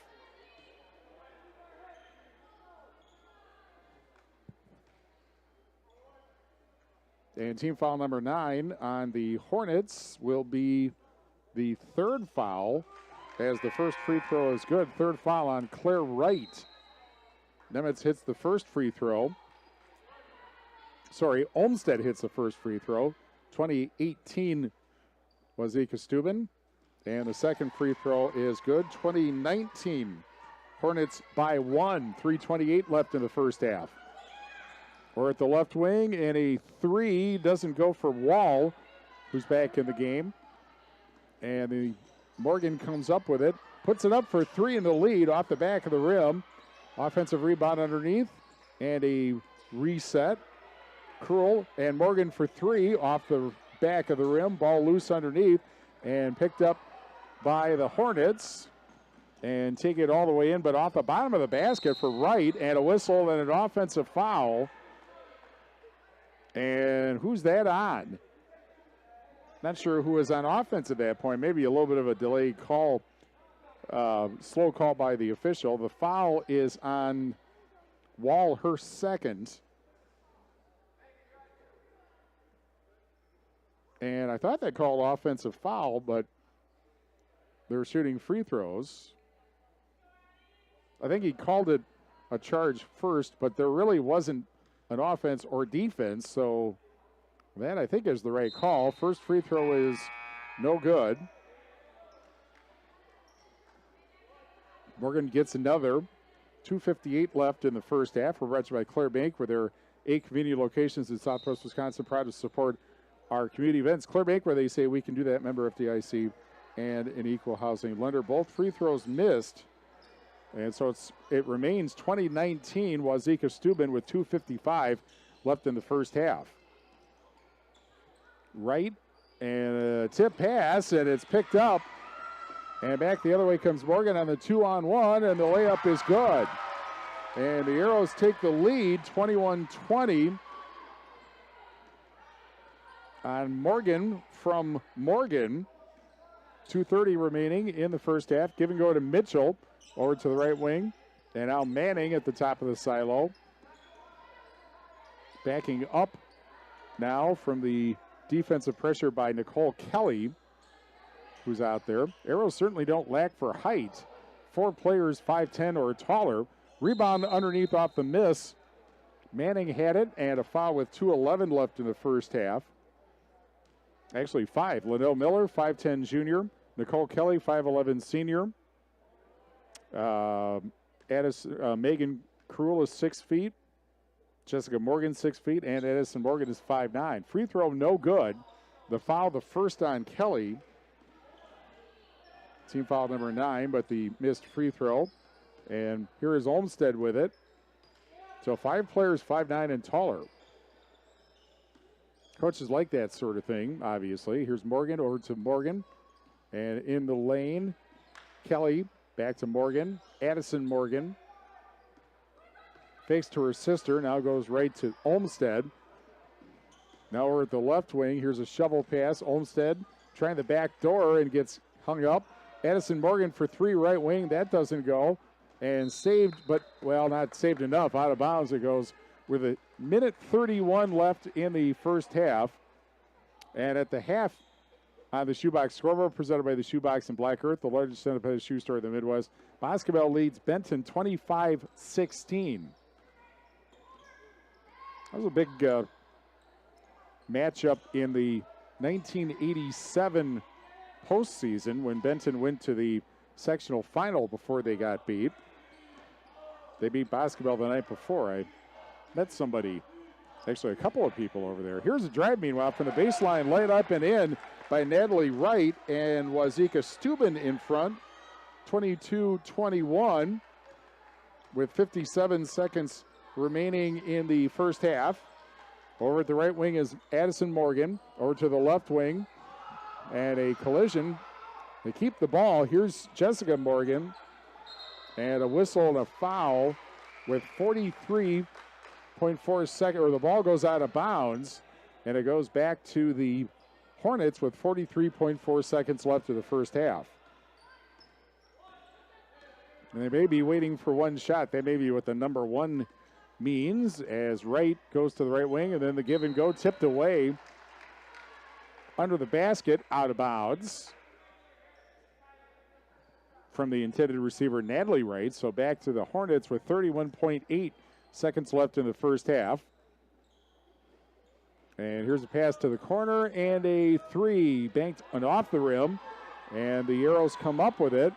And team foul number 9 on the Hornets will be the third foul, as the first free throw is good. Third foul on Claire Wright. Nemitz hits the first free throw. Sorry, Olmsted hits the first free throw. 2018 Wauzeka-Steuben. And the second free throw is good. 2019 Hornets by 1. 3:28 left in the first half. We're at the left wing, and a three doesn't go for Wall, who's back in the game. And Morgan comes up with it, puts it up for three in the lead off the back of the rim. Offensive rebound underneath, and a reset. Krull and Morgan for three off the back of the rim. Ball loose underneath, and picked up by the Hornets. And take it all the way in, but off the bottom of the basket for Wright, and a whistle and an offensive foul. And who's that on? Not sure who was on offense at that point. Maybe a little bit of a delayed call, slow call by the official. The foul is on Wall, her second. And I thought they called offensive foul, but they're shooting free throws. I think he called it a charge first, but there really wasn't an offense or defense, so that, I think, is the right call. First free throw is no good. Morgan gets another. 2:58 left in the first half. We're brought to you by Claire Bank, where there are 8 convenient locations in Southwest Wisconsin, proud to support our community events. Claire Bank, where they say we can do that, member FDIC and an equal housing lender. Both free throws missed. And so it remains 2019 Wauzeka-Steuben with 2:55 left in the first half. Right, and a tip pass, and it's picked up. And back the other way comes Morgan on the 2-on-1, and the layup is good. And the Arrows take the lead, 21-20. On Morgan from Morgan. 2:30 remaining in the first half. Give and go to Mitchell over to the right wing. And now Manning at the top of the silo. backing up now from the defensive pressure by Nicole Kelly, who's out there. Arrows certainly don't lack for height. 4 players 5'10 or taller. Rebound underneath off the miss. Manning had it, and a foul with 2:11 left in the first half. Actually, 5. Linnell Miller, 5'10 junior. Nicole Kelly, 5'11 senior. Megan Krul is 6 feet. Jessica Morgan, 6 feet. And Edison Morgan is 5'9". Free throw, no good. The foul, the first on Kelly. Team foul number 9, but the missed free throw. And here is Olmsted with it. So 5 players, 5'9 and taller. Coaches like that sort of thing, obviously. Here's Morgan, over to Morgan. And in the lane, Kelly, back to Morgan. Addison Morgan. Fakes to her sister, now goes right to Olmsted. Now we're at the left wing. Here's a shovel pass. Olmsted trying the back door and gets hung up. Addison Morgan for 3, right wing. That doesn't go. And saved, but, well, not saved enough. Out of bounds it goes with a minute 31 left in the first half. And at the half, on the Shoebox scoreboard, presented by the Shoebox in Black Earth, the largest independent shoe store in the Midwest, Boscobel leads Benton 25-16. That was a big matchup in the 1987 postseason when Benton went to the sectional final before they got beat. They beat Boscobel the night before. I met somebody, actually a couple of people over there. Here's a drive, meanwhile, from the baseline, laid up and in by Natalie Wright, and Wauzeka-Steuben in front, 22-21, with 57 seconds remaining in the first half. Over at the right wing is Addison Morgan. Over to the left wing, and a collision. They keep the ball. Here's Jessica Morgan. And a whistle and a foul with 43.4 seconds, or the ball goes out of bounds, and it goes back to the Hornets with 43.4 seconds left of the first half. And they may be waiting for one shot. They may be what the number 1 means, as Wright goes to the right wing, and then the give and go tipped away under the basket, out of bounds from the intended receiver, Natalie Wright. So back to the Hornets with 31.8 seconds left in the first half. And here's a pass to the corner, and a 3 banked and off the rim, and the Arrows come up with it.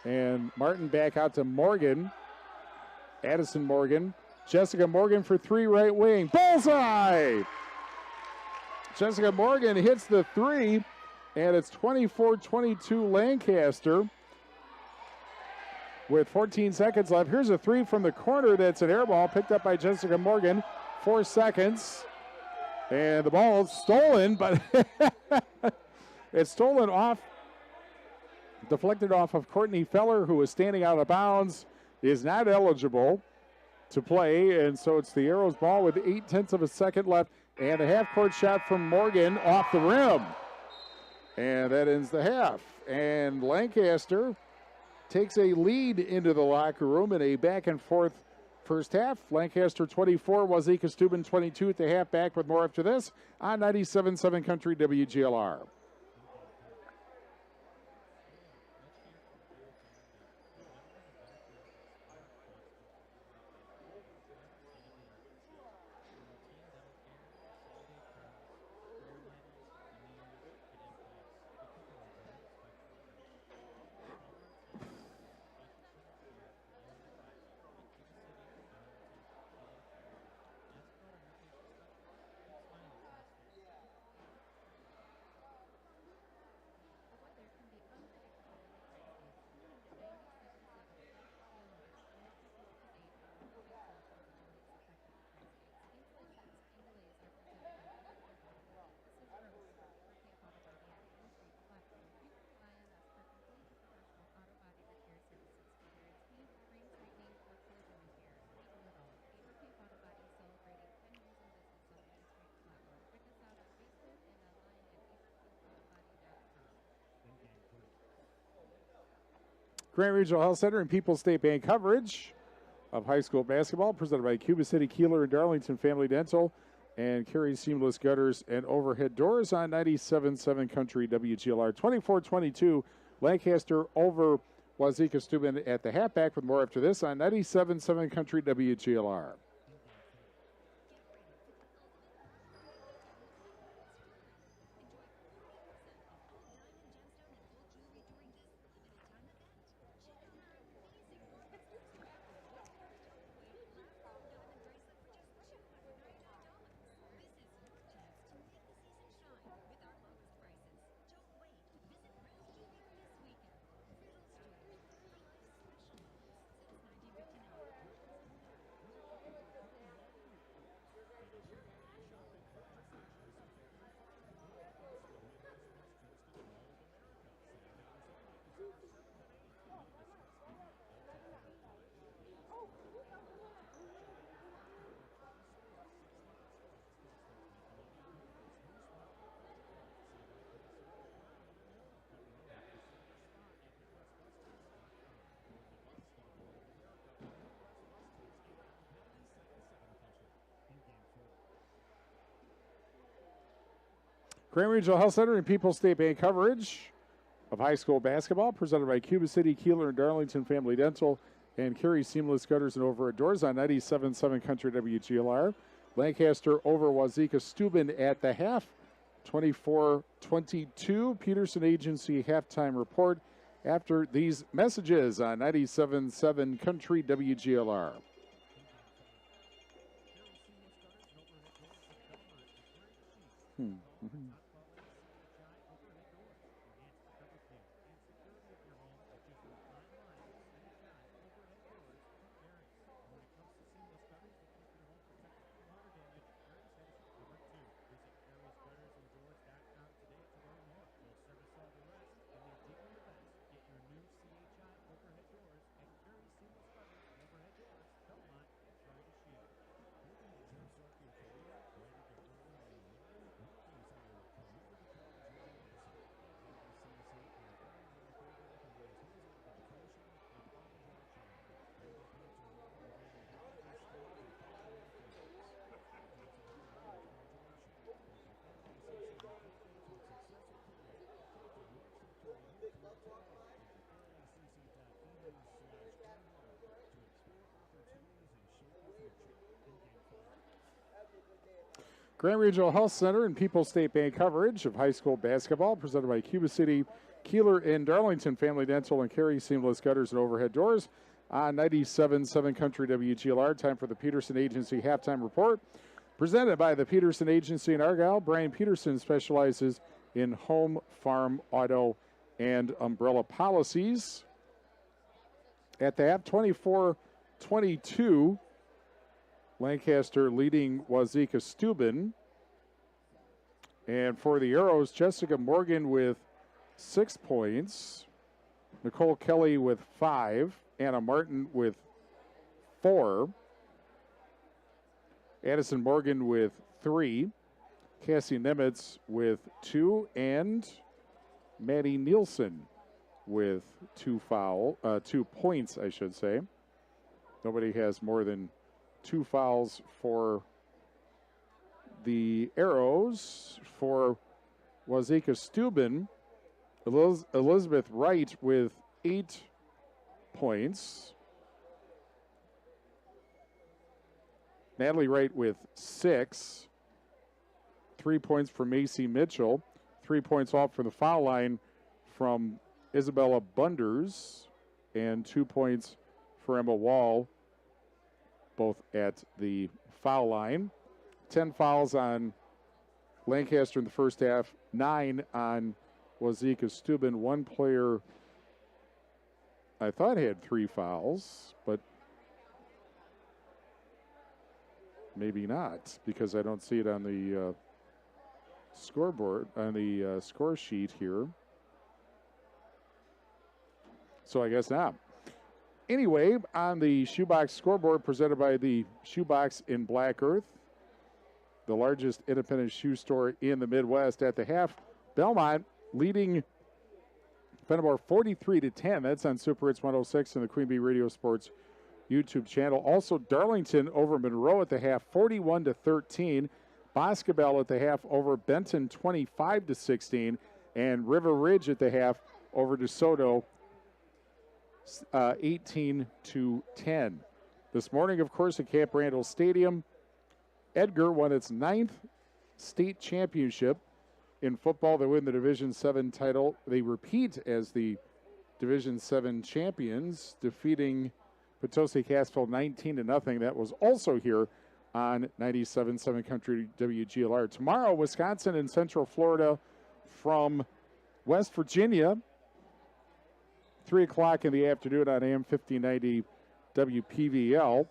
And Martin back out to Morgan. Addison Morgan. Jessica Morgan for 3, right wing. Bullseye! Jessica Morgan hits the 3, and it's 24-22 Lancaster with 14 seconds left. Here's a 3 from the corner. That's an air ball picked up by Jessica Morgan. 4 seconds. And the ball is stolen, but it's stolen off, deflected off of Courtney Feller, who was standing out of bounds, is not eligible to play. And so it's the Arrows ball with 0.8 of a second left. And a half-court shot from Morgan off the rim. And that ends the half. And Lancaster takes a lead into the locker room in a back-and-forth first half. Lancaster 24, Wauzeka-Steuben 22 at the half. Back with more after this on 97.7 Country WGLR. Grant Regional Health Center and People's State Bank coverage of high school basketball, presented by Cuba City, Kieler, and Darlington Family Dental, and Carey Seamless Gutters and Overhead Doors on 97.7 Country WGLR. 24-22, Lancaster over Wauzeka-Steuben at the halfback, with more after this on 97.7 Country WGLR. Grant Regional Health Center and People's State Bank coverage of high school basketball, presented by Cuba City, Kieler, and Darlington Family Dental, and Carey Seamless Gutters and Overhead Doors on 97.7 Country WGLR. Lancaster over Wauzeka-Steuben at the half, 24-22. Peterson Agency halftime report after these messages on 97.7 Country WGLR. Grant Regional Health Center and People's State Bank coverage of high school basketball, presented by Cuba City, Kieler, and Darlington Family Dental, and Carey Seamless Gutters and Overhead Doors on 97.7 Country WGLR. Time for the Peterson Agency halftime report, presented by the Peterson Agency in Argyle. Brian Peterson specializes in home, farm, auto, and umbrella policies. At the half, 24-22. Lancaster leading Wauzeka-Steuben. And for the Arrows, Jessica Morgan with 6 points. Nicole Kelly with 5. Anna Martin with 4. Addison Morgan with 3. Cassie Nemitz with 2. And Maddie Nielsen with 2 points, I should say. Nobody has more than 2 fouls for the Arrows. For Wauzeka-Steuben, Elizabeth Wright with 8 points. Natalie Wright with 6. 3 points for Macy Mitchell. 3 points off from the foul line from Isabella Bunders. And 2 points for Emma Wall, both at the foul line. 10 fouls on Lancaster in the first half, 9 on Wauzeka-Steuben. One player I thought had 3 fouls, but maybe not, because I don't see it on the scoreboard, on the score sheet here. So I guess not. Anyway, on the Shoebox scoreboard, presented by the Shoebox in Black Earth, the largest independent shoe store in the Midwest. At the half, Belmont leading Fenimore 43-10. That's on Super Hits 106 and the Queen Bee Radio Sports YouTube channel. Also, Darlington over Monroe at the half, 41-13. Boscobel at the half over Benton, 25-16. And River Ridge at the half over DeSoto, 18-10. This morning, of course, at Camp Randall Stadium, Edgar won its 9th state championship in football. They win the Division 7 title. They repeat as the Division 7 champions, defeating Potosi-Cassville 19-0. That was also here on 97.7 Country WGLR. Tomorrow, Wisconsin and Central Florida from West Virginia, 3 o'clock in the afternoon on AM 1590 WPVL.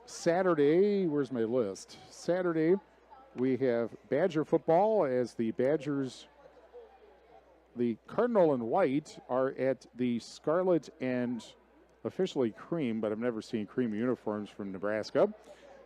Saturday, where's my list? Saturday, we have Badger football as the Badgers, the Cardinal and White, are at the Scarlet and officially cream, but I've never seen cream uniforms from Nebraska.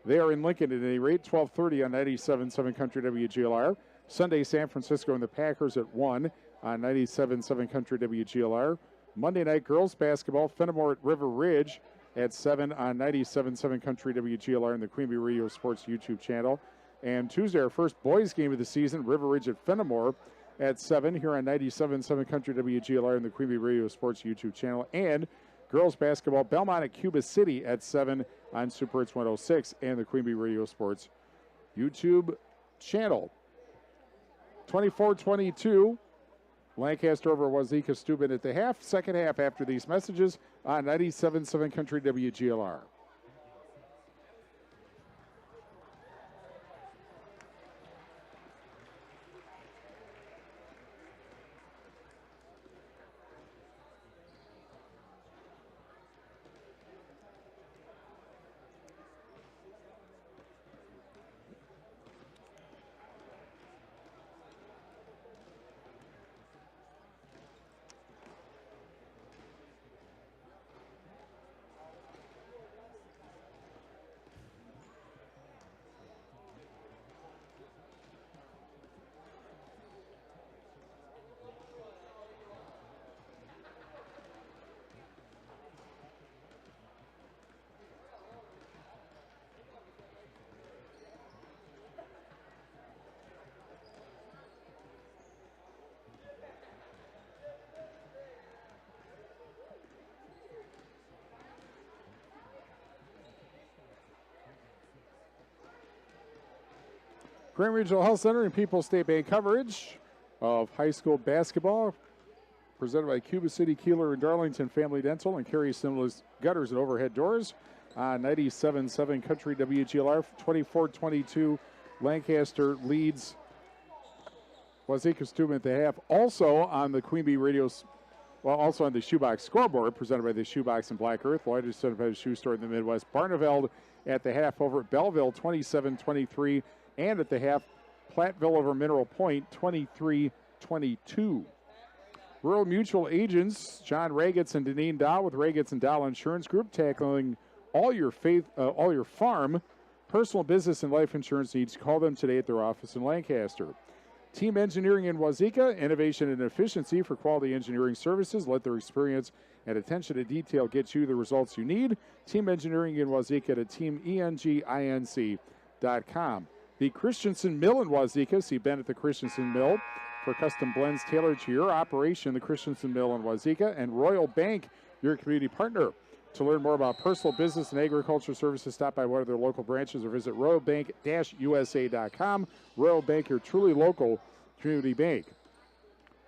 They are in Lincoln at any rate, 12:30 on 97.7 Country WGLR. Sunday, San Francisco and the Packers at 1 on 97.7 Country WGLR. Monday night girls basketball, Fenimore at River Ridge at 7 on 97.7 Country WGLR and the Queen Bee Radio Sports YouTube channel. And Tuesday, our first boys game of the season, River Ridge at Fenimore at 7 here on 97.7 Country WGLR and the Queen Bee Radio Sports YouTube channel. And girls basketball, Belmont at Cuba City at 7 on Super Hits 106 and the Queen Bee Radio Sports YouTube channel. 24-22, Lancaster over Wauzeka-Steuben at the half. Second half after these messages on 97.7 Country WGLR. Grand Regional Health Center and People's State Bank coverage of high school basketball presented by Cuba City, Kieler, and Darlington Family Dental and Carey Seamless Gutters and Overhead Doors on 97.7 Country WGLR. 24-22, Lancaster leads Wauzeka-Steuben at the half. Also on the Queen Bee Radios, well, also on the Shoebox scoreboard presented by the Shoebox in Black Earth, largest certified shoe store in the Midwest. Barneveld at the half over at Belleville, 27-23. And at the half, Platteville over Mineral Point, 23-22. Rural Mutual agents, John Ragetz and Deneen Dow with Ragetz and Dow Insurance Group, tackling all your farm, personal, business, and life insurance needs. Call them today at their office in Lancaster. Team Engineering in Wauzeka, innovation and efficiency for quality engineering services. Let their experience and attention to detail get you the results you need. Team Engineering in Wauzeka at teamenginc.com. The Christensen Mill in Wauzeka. See Ben at the Christensen Mill for custom blends tailored to your operation. The Christensen Mill in Wauzeka. And Royal Bank, your community partner. To learn more about personal, business, and agriculture services, stop by one of their local branches or visit royalbank-usa.com. Royal Bank, your truly local community bank.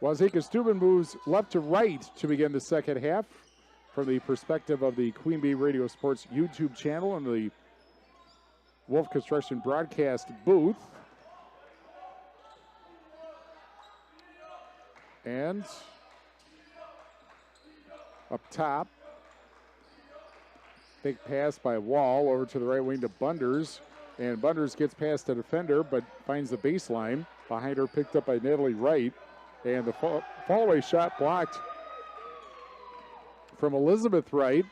Wauzeka-Steuben moves left to right to begin the second half from the perspective of the Queen Bee Radio Sports YouTube channel and the Wolf Construction broadcast booth. And up top, big pass by Wall over to the right wing to Bunders. And Bunders gets past the defender but finds the baseline. Behind her, picked up by Natalie Wright. And the fall-away shot blocked from Elizabeth Wright.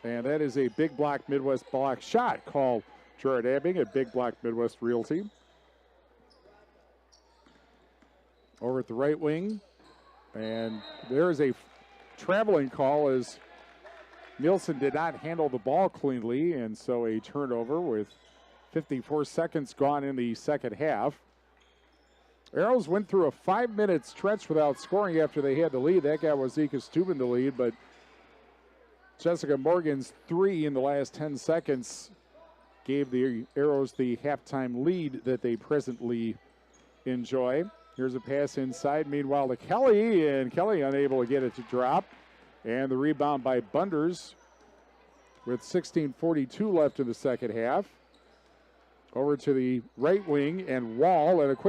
And that is a big block Midwest block shot call. Gerard Abbing at Big Block Midwest Realty. Over at the right wing. And there is a traveling call as Nielsen did not handle the ball cleanly, and so a turnover with 54 seconds gone in the second half. Arrows went through a 5-minute stretch without scoring after they had the lead. That got Wauzeka-Steuben the lead, but Jessica Morgan's 3 in the last 10 seconds gave the Arrows the halftime lead that they presently enjoy. Here's a pass inside. Meanwhile to Kelly, and Kelly unable to get it to drop. And the rebound by Bunders with 16:42 left in the second half. Over to the right wing, and Wall, and a quick